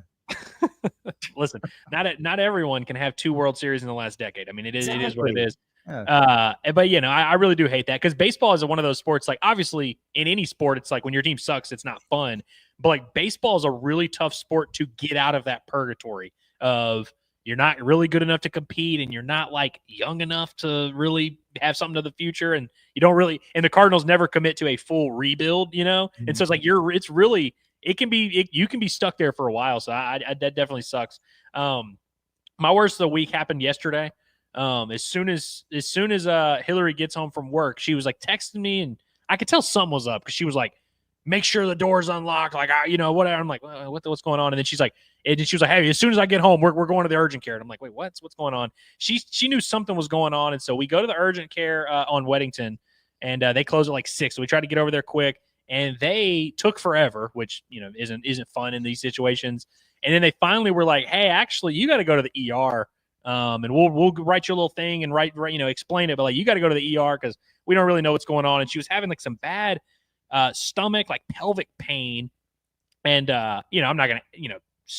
Listen, not everyone can have 2 World Series in the last decade. I mean, it is what it is. Yeah. But I really do hate that because baseball is one of those sports. Like obviously, in any sport, it's like when your team sucks, it's not fun. But like baseball is a really tough sport to get out of that purgatory of you're not really good enough to compete and you're not like young enough to really have something to the future, and you don't really. And the Cardinals never commit to a full rebuild, Mm-hmm. And so it's like you can be stuck there for a while. So that definitely sucks. My worst of the week happened yesterday. As soon as Hillary gets home from work, she was like texting me and I could tell something was up because she was like, make sure the door's unlocked. Like, whatever. I'm like, what's going on? And then she was like, hey, as soon as I get home, we're going to the urgent care. And I'm like, wait, what's going on? She knew something was going on. And so we go to the urgent care on Weddington and they close at like 6. So we tried to get over there quick. And they took forever, which isn't fun in these situations. And then they finally were like, "Hey, actually, you got to go to the ER, and we'll write you a little thing and write explain it, but like you got to go to the ER because we don't really know what's going on." And she was having like some bad stomach, like pelvic pain, and I'm not gonna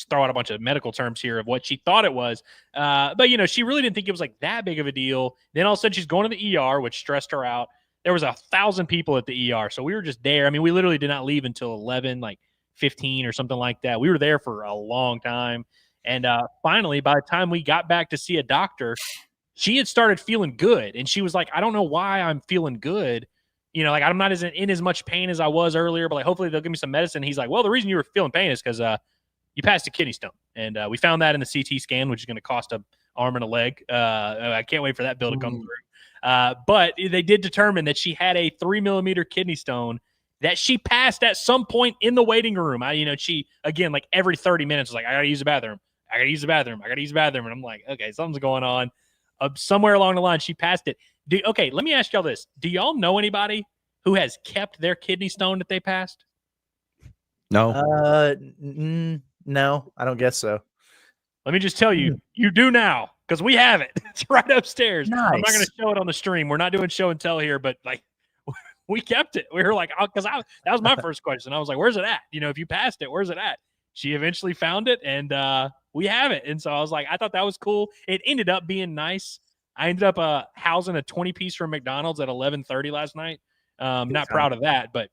throw out a bunch of medical terms here of what she thought it was, but she really didn't think it was like that big of a deal. Then all of a sudden she's going to the ER, which stressed her out. There was 1,000 people at the ER. So we were just there. I mean, we literally did not leave until 11, like 15 or something like that. We were there for a long time. And finally, by the time we got back to see a doctor, she had started feeling good. And she was like, I don't know why I'm feeling good. Like I'm not in as much pain as I was earlier, but like hopefully they'll give me some medicine. He's like, well, the reason you were feeling pain is because you passed a kidney stone. And we found that in the CT scan, which is going to cost an arm and a leg. I can't wait for that bill to come through. But they did determine that she had a 3-millimeter kidney stone that she passed at some point in the waiting room. She, again, like every 30 minutes was like, I got to use the bathroom. I got to use the bathroom. I got to use the bathroom. And I'm like, okay, something's going on. Somewhere along the line, she passed it. Okay, let me ask y'all this. Do y'all know anybody who has kept their kidney stone that they passed? No. No, I don't guess so. Let me just tell you, you do now. Because we have it. It's right upstairs. Nice. I'm not going to show it on the stream. We're not doing show and tell here, but like we kept it. We were like, because that was my first question. I was like, where's it at? If you passed it, where's it at? She eventually found it and we have it. And so I was like, I thought that was cool. It ended up being nice. I ended up housing a 20-piece from McDonald's at 11:30 last night. Not proud of that, but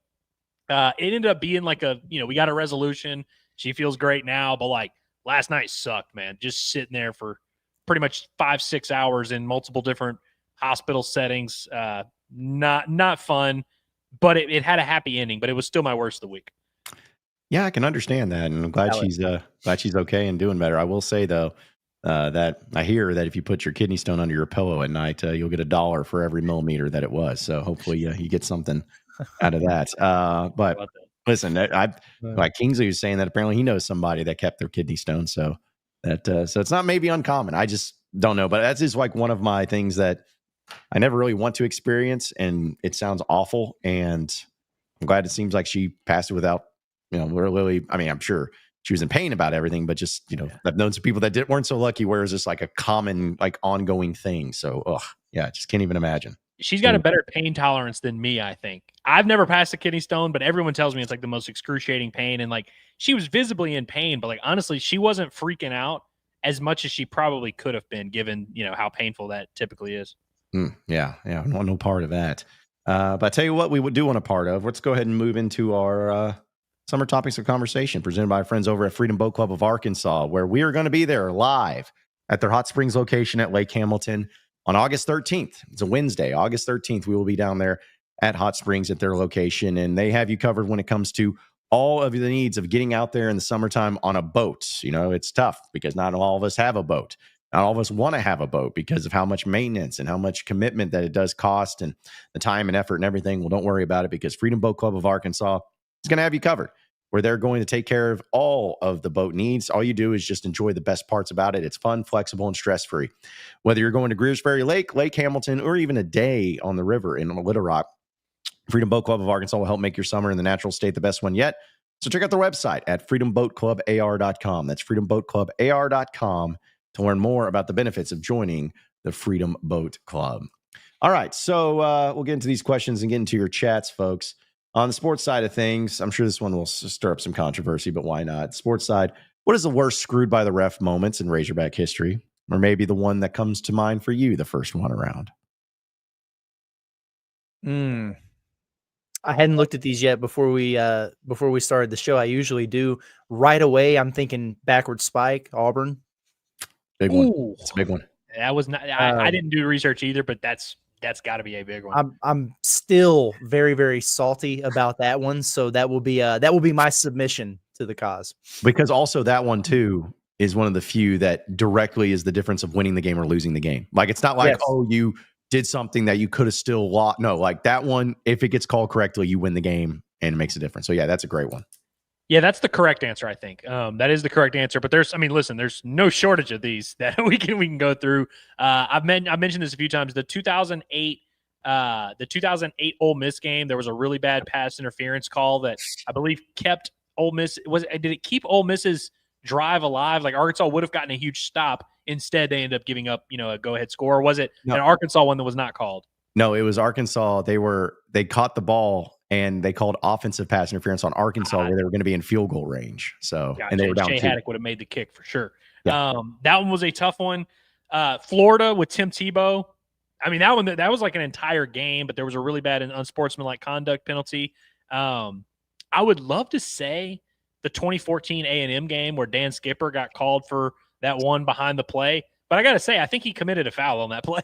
it ended up being like we got a resolution. She feels great now, but like last night sucked, man. Just sitting there for pretty much 5-6 hours in multiple different hospital settings. Not fun, but it had a happy ending, but it was still my worst of the week. Yeah, I can understand that. And I'm glad she's okay and doing better. I will say though, that I hear that if you put your kidney stone under your pillow at night, you'll get $1 for every millimeter that it was. So hopefully you get something out of that. But listen, like Kingsley was saying that apparently he knows somebody that kept their kidney stone. So so it's not maybe uncommon. I just don't know. But that's just like one of my things that I never really want to experience. And it sounds awful. And I'm glad it seems like she passed it without, really, I mean, I'm sure she was in pain about everything, but just, I've known some people that weren't so lucky where it's just like a common, like ongoing thing. So, yeah, I just can't even imagine. she's got a better pain tolerance than me, I think. I've never passed a kidney stone, but everyone tells me it's like the most excruciating pain. And like she was visibly in pain, but like honestly, she wasn't freaking out as much as she probably could have been, given how painful that typically is. Yeah, no part of that. But I tell you what, we would do want a part of. Let's go ahead and move into our summer topics of conversation presented by our friends over at Freedom Boat Club of Arkansas, where we are going to be there live at their Hot Springs location at Lake Hamilton on August 13th. It's a Wednesday, August 13th. We will be down there at Hot Springs at their location, and they have you covered when it comes to all of the needs of getting out there in the summertime on a boat. It's tough because not all of us have a boat. Not all of us want to have a boat because of how much maintenance and how much commitment that it does cost and the time and effort and everything. Well, don't worry about it because Freedom Boat Club of Arkansas is going to have you covered, where they're going to take care of all of the boat needs. All you do is just enjoy the best parts about it. It's fun, flexible, and stress-free. Whether you're going to Greers Ferry Lake, Lake Hamilton, or even a day on the river in Little Rock, Freedom Boat Club of Arkansas will help make your summer in the natural state the best one yet. So check out their website at freedomboatclubar.com. That's freedomboatclubar.com to learn more about the benefits of joining the Freedom Boat Club. All right, so we'll get into these questions and get into your chats, folks. On the sports side of things, I'm sure this one will stir up some controversy, but why not? Sports side, what is the worst screwed by the ref moments in Razorback history? Or maybe the one that comes to mind for you, the first one around? I hadn't looked at these yet before we started the show. I usually do. Right away, I'm thinking backward spike, Auburn. Big one. It's a big one. That was not. I didn't do research either, but that's got to be a big one. I'm still very, very salty about that one. So that will be my submission to the cause. Because also that one too is one of the few that directly is the difference of winning the game or losing the game. Like it's not like, oh, you did something that you could have still lost. No, like that one, if it gets called correctly, you win the game and it makes a difference. So yeah, that's a great one. Yeah, that's the correct answer, I think. That is the correct answer. But there's no shortage of these that we can go through. I've mentioned this a few times. The 2008 Ole Miss game, there was a really bad pass interference call that I believe kept Ole Miss. Did it keep Ole Miss's drive alive? Like Arkansas would have gotten a huge stop. Instead, they ended up giving up, a go-ahead score. Or was it an Arkansas one that was not called? No, it was Arkansas. They caught the ball and they called offensive pass interference on Arkansas where they were going to be in field goal range. So, gotcha. And they were down 2. Haddock would have made the kick for sure. Yeah. That one was a tough one. Florida with Tim Tebow. I mean, that was like an entire game, but there was a really bad and unsportsmanlike conduct penalty. I would love to say the 2014 A&M game where Dan Skipper got called for that one behind the play. But I got to say, I think he committed a foul on that play.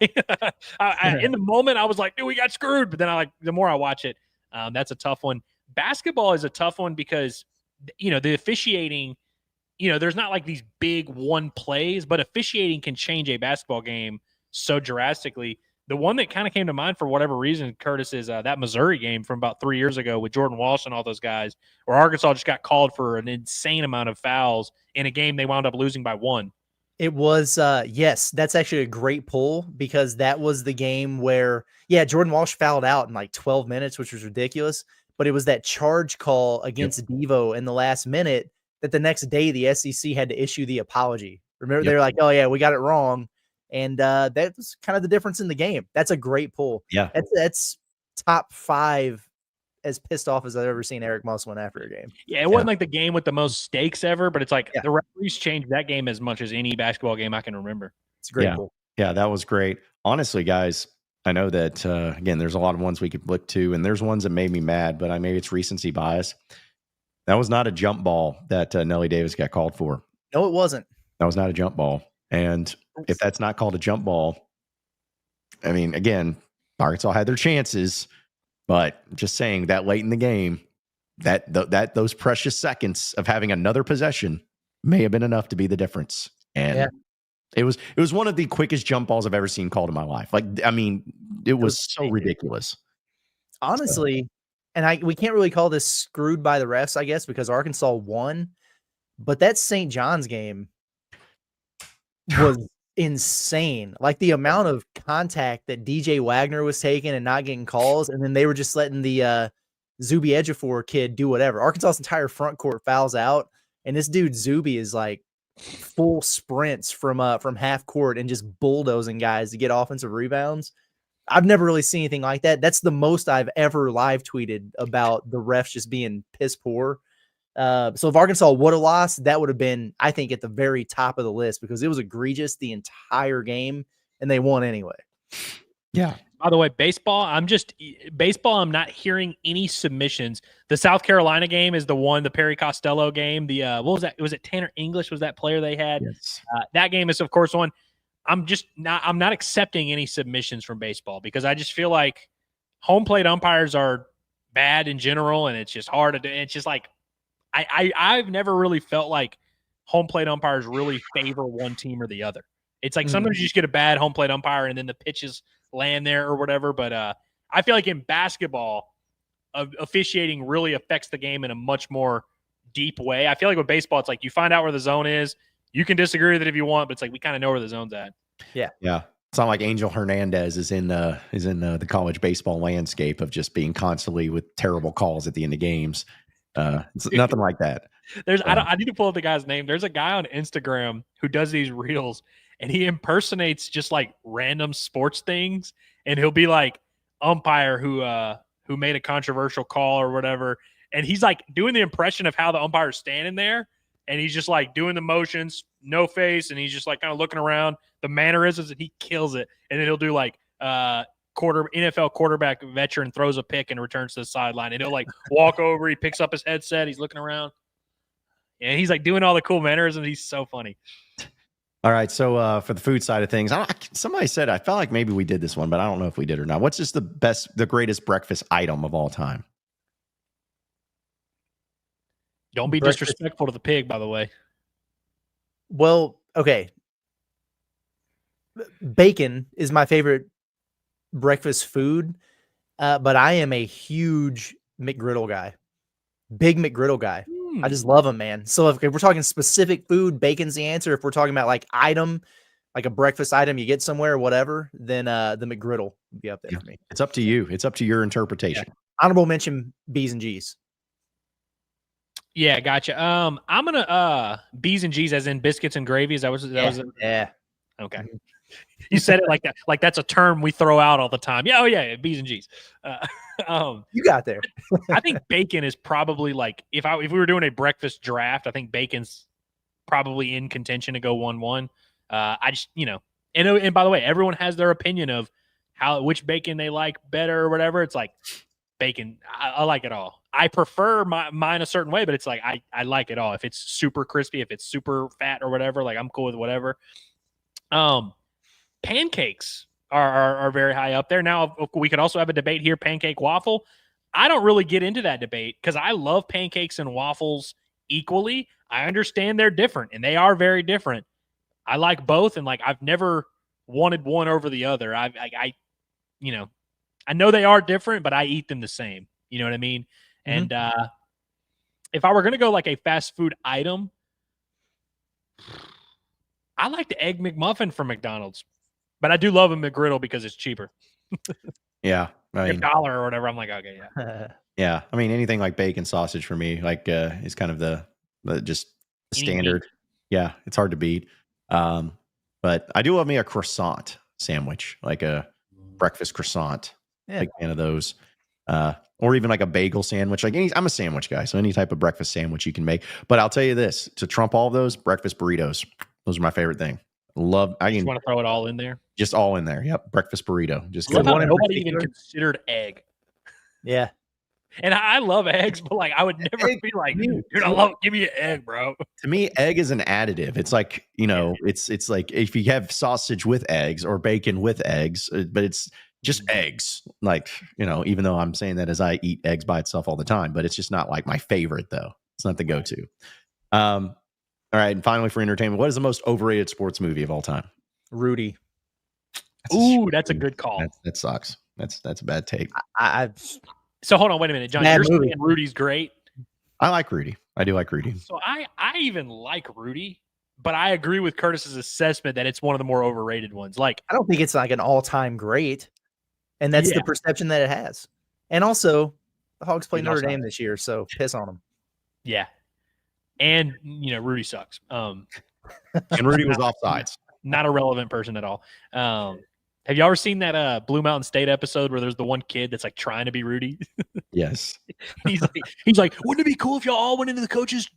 In the moment, I was like, dude, we got screwed. But then the more I watch it, that's a tough one. Basketball is a tough one because, the officiating, there's not like these big one plays, but officiating can change a basketball game so drastically. The one that kind of came to mind for whatever reason, Curtis, is that Missouri game from about 3 years ago with Jordan Walsh and all those guys, where Arkansas just got called for an insane amount of fouls in a game they wound up losing by 1. It was, yes, that's actually a great pull because that was the game where, Jordan Walsh fouled out in like 12 minutes, which was ridiculous. But it was that charge call against Devo in the last minute that the next day the SEC had to issue the apology. Remember, they were like, oh, yeah, we got it wrong. And that was kind of the difference in the game. That's a great pull. Yeah. That's top 5 as pissed off as I've ever seen Eric Musselman after a game. Yeah, it wasn't like the game with the most stakes ever, but it's like the referees changed that game as much as any basketball game I can remember. It's a great pull. Yeah, that was great. Honestly, guys, I know that, again, there's a lot of ones we could look to, and there's ones that made me mad, but maybe it's recency bias. That was not a jump ball that Nelly Davis got called for. No, it wasn't. That was not a jump ball. And if that's not called a jump ball, I mean, again, Arkansas had their chances, but just saying that late in the game, that those precious seconds of having another possession may have been enough to be the difference. And it was one of the quickest jump balls I've ever seen called in my life. Like, I mean, it was so ridiculous. Honestly, and we can't really call this screwed by the refs, I guess, because Arkansas won. But that St. John's game was insane. Like the amount of contact that DJ Wagner was taking and not getting calls, and then they were just letting the Zuby Ejiofor kid do whatever. Arkansas's entire front court fouls out, and this dude Zuby is like full sprints from half court and just bulldozing guys to get offensive rebounds. I've never really seen anything like that. That's the most I've ever live tweeted about the refs just being piss poor. So if Arkansas would have lost, that would have been, I think, at the very top of the list because it was egregious the entire game, and they won anyway. Yeah. By the way, baseball, I'm not hearing any submissions. The South Carolina game is the one, the Perry Costello game. The what was that? Was it Tanner English was that player they had? Yes. That game is, of course, one. I'm not accepting any submissions from baseball because I just feel like home plate umpires are bad in general, and it's just hard to do. It's just like I've never really felt like home plate umpires really favor one team or the other. It's like sometimes you just get a bad home plate umpire and then the pitches land there or whatever. But I feel like in basketball, officiating really affects the game in a much more deep way. I feel like with baseball, it's like you find out where the zone is. You can disagree with it if you want, but it's like we kind of know where the zone's at. Yeah. Yeah. It's not like Angel Hernandez is in the college baseball landscape of just being constantly with terrible calls at the end of games. It's nothing like that. I need to pull up the guy's name. There's a guy on Instagram who does these reels and he impersonates just like random sports things. And he'll be like umpire who made a controversial call or whatever. And he's like doing the impression of how the umpire's standing there. And he's just like doing the motions, no face. And he's just like kind of looking around the mannerisms and he kills it. And then he'll do like, NFL quarterback veteran throws a pick and returns to the sideline. And he'll like walk over, he picks up his headset, he's looking around. And he's like doing all the cool mannerisms. He's so funny. All right. So for the food side of things, somebody said, I felt like maybe we did this one, but I don't know if we did or not. What's just the greatest breakfast item of all time? Don't be disrespectful to the pig, by the way. Well, okay. Bacon is my favorite breakfast food, but I am a huge McGriddle guy. Big McGriddle guy. I just love them, man. So if we're talking specific food, bacon's the answer. If we're talking about like item, like a breakfast item you get somewhere or whatever, then the McGriddle would be up there for me. It's up to you. It's up to your interpretation. Yeah. Honorable mention, B's and G's. Yeah, gotcha. I'm gonna B's and G's as in biscuits and gravy. Is that was yeah. Okay. You said it like that, like that's a term we throw out all the time. Yeah, B's and G's. You got there. I think bacon is probably like if we were doing a breakfast draft, I think bacon's probably in contention to go 1-1. I just and by the way, everyone has their opinion of which bacon they like better or whatever. It's like bacon, I like it all. I prefer mine a certain way, but it's like I like it all. If it's super crispy, if it's super fat or whatever, like I'm cool with whatever. Pancakes are very high up there. Now, we could also have a debate here, pancake waffle. I don't really get into that debate because I love pancakes and waffles equally. I understand they're different, and they are very different. I like both, and like I've never wanted one over the other. I know they are different, but I eat them the same. You know what I mean? Mm-hmm. And if I were going to go like a fast food item, I like the Egg McMuffin from McDonald's. But I do love a McGriddle because it's cheaper. Yeah. I mean, $1 or whatever. I'm like, okay, yeah. Yeah. I mean, anything like bacon sausage for me, like, is kind of the just standard. Yeah. It's hard to beat. But I do love me a croissant sandwich, like a breakfast croissant. Yeah. Big fan of those. Or even like a bagel sandwich. Like I'm a sandwich guy. So any type of breakfast sandwich you can make. But I'll tell you this, to trump all of those, breakfast burritos. Those are my favorite thing. I just want to throw it all in there. Just all in there. Yep. Breakfast burrito. Just good. Nobody even considered egg. Yeah. And I love eggs, but like I would never be like, dude, give me an egg, bro. To me, egg is an additive. It's like, it's like if you have sausage with eggs or bacon with eggs, but it's just eggs. Like, even though I'm saying that as I eat eggs by itself all the time, but it's just not like my favorite though. It's not the go-to. All right, and finally for entertainment, what is the most overrated sports movie of all time? Rudy. That's a good call. That sucks. That's a bad take. So hold on, wait a minute, John. You're saying Rudy's great? I like Rudy. I do like Rudy. So I even like Rudy, but I agree with Curtis's assessment that it's one of the more overrated ones. Like I don't think it's like an all-time great, and that's the perception that it has. And also, the Hogs play Notre Dame this year, so piss on them. Yeah. And, Rudy sucks. And Rudy was offsides. Not a relevant person at all. Have you ever seen that Blue Mountain State episode where there's the one kid that's like trying to be Rudy? Yes. he's like, wouldn't it be cool if y'all all went into the coach's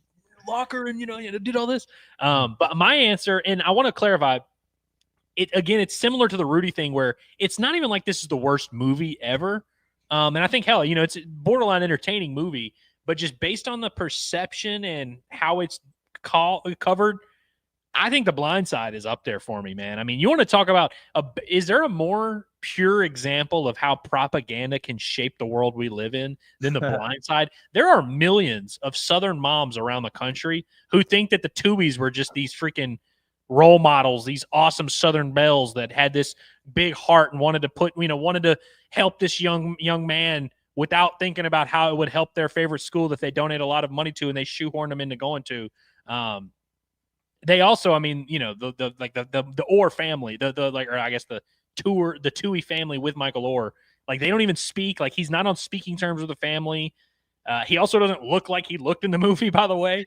locker and did all this? But my answer, and I want to clarify, it's similar to the Rudy thing where it's not even like this is the worst movie ever. And I think it's a borderline entertaining movie, but just based on the perception and how it's covered, I think The Blind Side is up there for me, man. I mean, you want to talk about is there a more pure example of how propaganda can shape the world we live in than The Blind Side? There are millions of Southern moms around the country who think that the Tubies were just these freaking role models, these awesome Southern belles that had this big heart and wanted to help this young man without thinking about how it would help their favorite school that they donate a lot of money to and they shoehorn them into going to. They also, I mean, the Orr family, or I guess the Toohey family with Michael Orr, like they don't even speak. Like he's not on speaking terms with the family. He also doesn't look like he looked in the movie, by the way.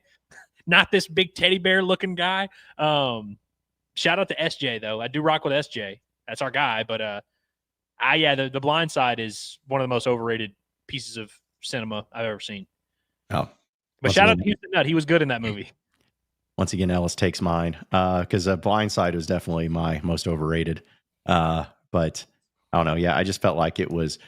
Not this big teddy bear looking guy. Shout out to SJ though. I do rock with SJ. That's our guy. But the Blind Side is one of the most overrated pieces of cinema I've ever seen. Oh, but shout out to Houston Nutt. He was good in that movie. Once again, Ellis takes mine because Blind Side was definitely my most overrated. But I don't know. Yeah, I just felt like it was,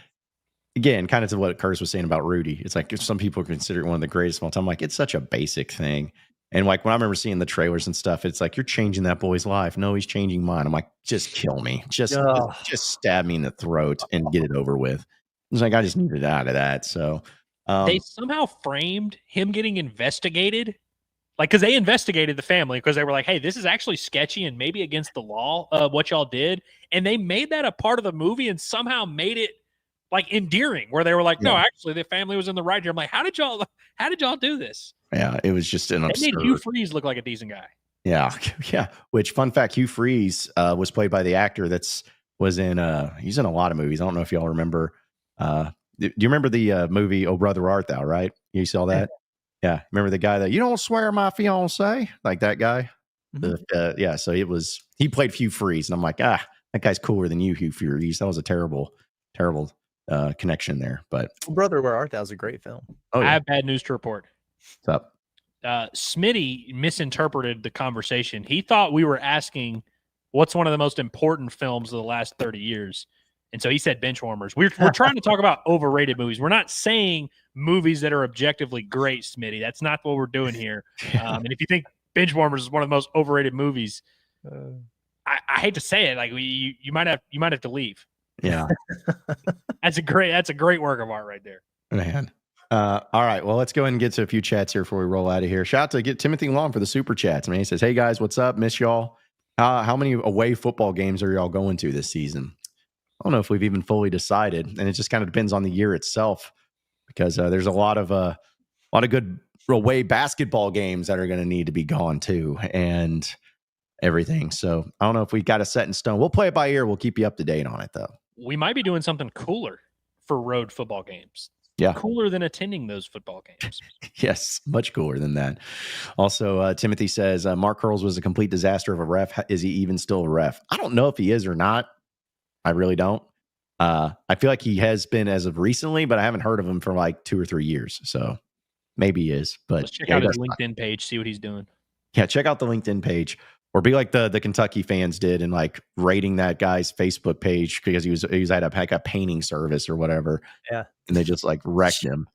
again, kind of to what Curtis was saying about Rudy. It's like some people consider it one of the greatest of all time. Like it's such a basic thing. And like when I remember seeing the trailers and stuff, it's like, you're changing that boy's life. No, he's changing mine. I'm like, just kill me. Just stab me in the throat and get it over with. It's like, I just needed out of that. So they somehow framed him getting investigated. Like, because they investigated the family because they were like, hey, this is actually sketchy and maybe against the law what y'all did. And they made that a part of the movie and somehow made it like endearing where they were like, no, actually the family was in the right here. I'm like, how did y'all do this? Yeah, it was just an absurd. They made Hugh Freeze look like a decent guy. Yeah. Yeah. Which, fun fact, Hugh Freeze was played by the actor was in he's in a lot of movies. I don't know if y'all remember. Do you remember the movie Oh Brother Art Thou, right? You saw that? Yeah. Remember the guy that you don't swear my fiance? Like that guy? Mm-hmm. So he played Hugh Freeze. And I'm like, that guy's cooler than you, Hugh Freeze. That was a terrible connection there. But Brother Where Art Thou is a great film. Oh, yeah. I have bad news to report. What's up? Smitty misinterpreted the conversation. He thought we were asking what's one of the most important films of the last 30 years. And so he said Benchwarmers. We're trying to talk about overrated movies. We're not saying movies that are objectively great, Smitty. That's not what we're doing here. And if you think Benchwarmers is one of the most overrated movies, I hate to say it, like you might have to leave. Yeah. That's a great work of art right there. Man. All right. Well, let's go ahead and get to a few chats here before we roll out of here. Shout out to Timothy Long for the super chats. I mean, he says, hey guys, what's up? Miss y'all. How many away football games are y'all going to this season? I don't know if we've even fully decided, and it just kind of depends on the year itself, because there's a lot of good away basketball games that are going to need to be gone too, and everything. So I don't know if we got a set in stone. We'll play it by ear. We'll keep you up to date on it, though. We might be doing something cooler for road football games. Yeah, cooler than attending those football games. Yes, much cooler than that. Also, Timothy says Mark Curls was a complete disaster of a ref. Is he even still a ref? I don't know if he is or not. I really don't. I feel like he has been as of recently, but I haven't heard of him for like 2 or 3 years. So maybe he is. But let's check out his LinkedIn page, see what he's doing. Yeah, check out the LinkedIn page, or be like the Kentucky fans did and like rating that guy's Facebook page because he was at a painting service or whatever. Yeah, and they just like wrecked him.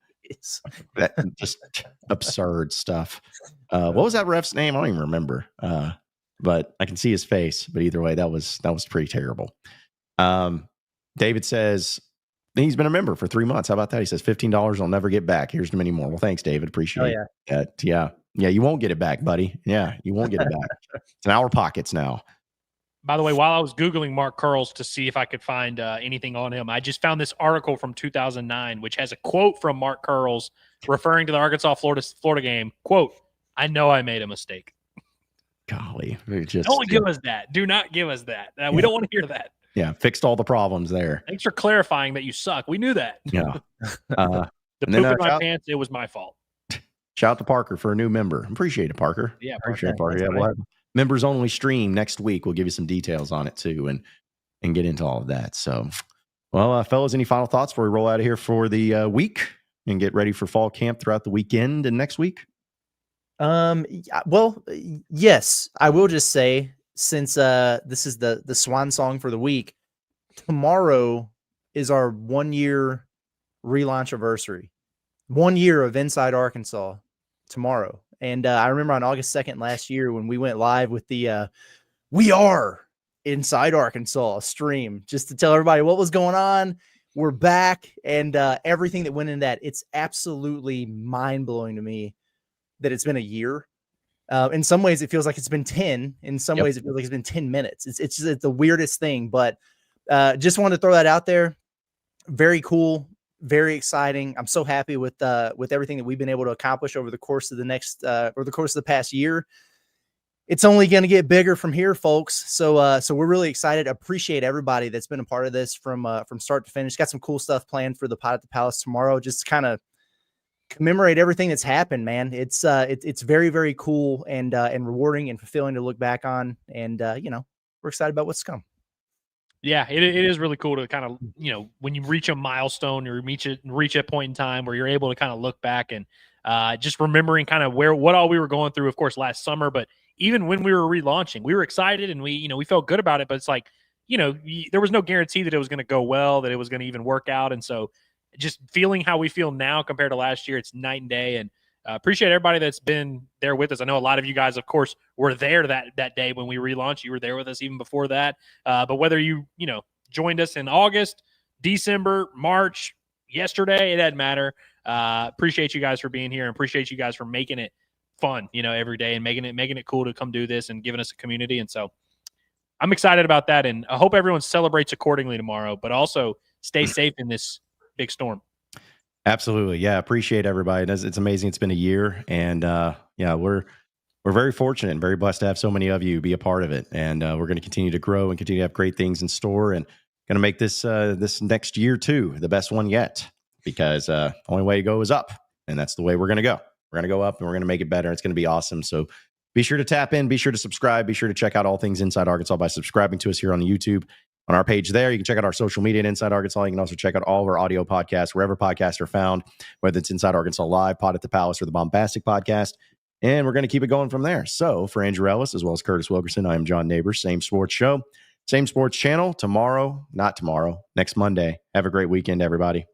That just absurd stuff. What was that ref's name? I don't even remember. But I can see his face. But either way, that was pretty terrible. David says he's been a member for 3 months. How about that? He says $15 I'll never get back. Here's many more. Well, thanks, David. Appreciate it. Yeah. You won't get it back, buddy. Yeah, you won't get it back. It's in our pockets now. By the way, while I was Googling Mark Curls to see if I could find anything on him, I just found this article from 2009, which has a quote from Mark Curls referring to the Arkansas-Florida game. Quote, I know I made a mistake. Golly. Don't give us that. Do not give us that. We don't want to hear that. Yeah, fixed all the problems there. Thanks for clarifying that you suck. We knew that. Yeah. The poop in my pants, it was my fault. Shout out to Parker for a new member. Appreciate it, Parker. Yeah, appreciate it, Parker. Yeah, we'll have members only stream next week. We'll give you some details on it too. And and get into all of that. So, well, fellas, any final thoughts before we roll out of here for the week and get ready for fall camp throughout the weekend and next week? Well, yes, I will just say, since this is the swan song for the week, tomorrow is our 1 year relaunch anniversary. 1 year of Inside Arkansas tomorrow. And I remember on August 2nd last year when we went live with the We Are Inside Arkansas stream, just to tell everybody what was going on. We're back, and everything that went in that. It's absolutely mind-blowing to me that it's been a year. In some ways, it feels like it's been 10. In some ways, it feels like it's been 10 minutes. It's the weirdest thing, but just wanted to throw that out there. Very cool, very exciting. I'm so happy with everything that we've been able to accomplish over the course of the past year. It's only going to get bigger from here, folks. So we're really excited. Appreciate everybody that's been a part of this from start to finish. Got some cool stuff planned for the Pod at the Palace tomorrow. Just kind of commemorate everything that's happened, man. It's very, very cool and rewarding and fulfilling to look back on. And we're excited about what's to come. Yeah, it is really cool to kind of, when you reach a milestone or reach a point in time where you're able to kind of look back and just remembering kind of what all we were going through, of course, last summer. But even when we were relaunching, we were excited and we felt good about it. But it's like, there was no guarantee that it was going to go well, that it was going to even work out. And so just feeling how we feel now compared to last year, it's night and day. And appreciate everybody that's been there with us. I know a lot of you guys, of course, were there that day when we relaunched. You were there with us even before that. But whether you joined us in August, December, March, yesterday, it doesn't matter. Appreciate you guys for being here and appreciate you guys for making it fun, every day and making it cool to come do this and giving us a community. And so I'm excited about that. And I hope everyone celebrates accordingly tomorrow, but also stay safe in this big storm. Absolutely. Yeah. Appreciate everybody. It's amazing. It's been a year and we're very fortunate and very blessed to have so many of you be a part of it. And we're going to continue to grow and continue to have great things in store and going to make this next year too, the best one yet, because only way to go is up. And that's the way we're going to go. We're going to go up and we're going to make it better. It's going to be awesome. So be sure to tap in, be sure to subscribe, be sure to check out all things Inside Arkansas by subscribing to us here on YouTube. On our page there, you can check out our social media at Inside Arkansas. You can also check out all of our audio podcasts, wherever podcasts are found, whether it's Inside Arkansas Live, Pod at the Palace, or the Bombastic Podcast. And we're going to keep it going from there. So for Andrew Ellis, as well as Curtis Wilkerson, I am John Neighbors. Same sports show, same sports channel. Next Monday. Have a great weekend, everybody.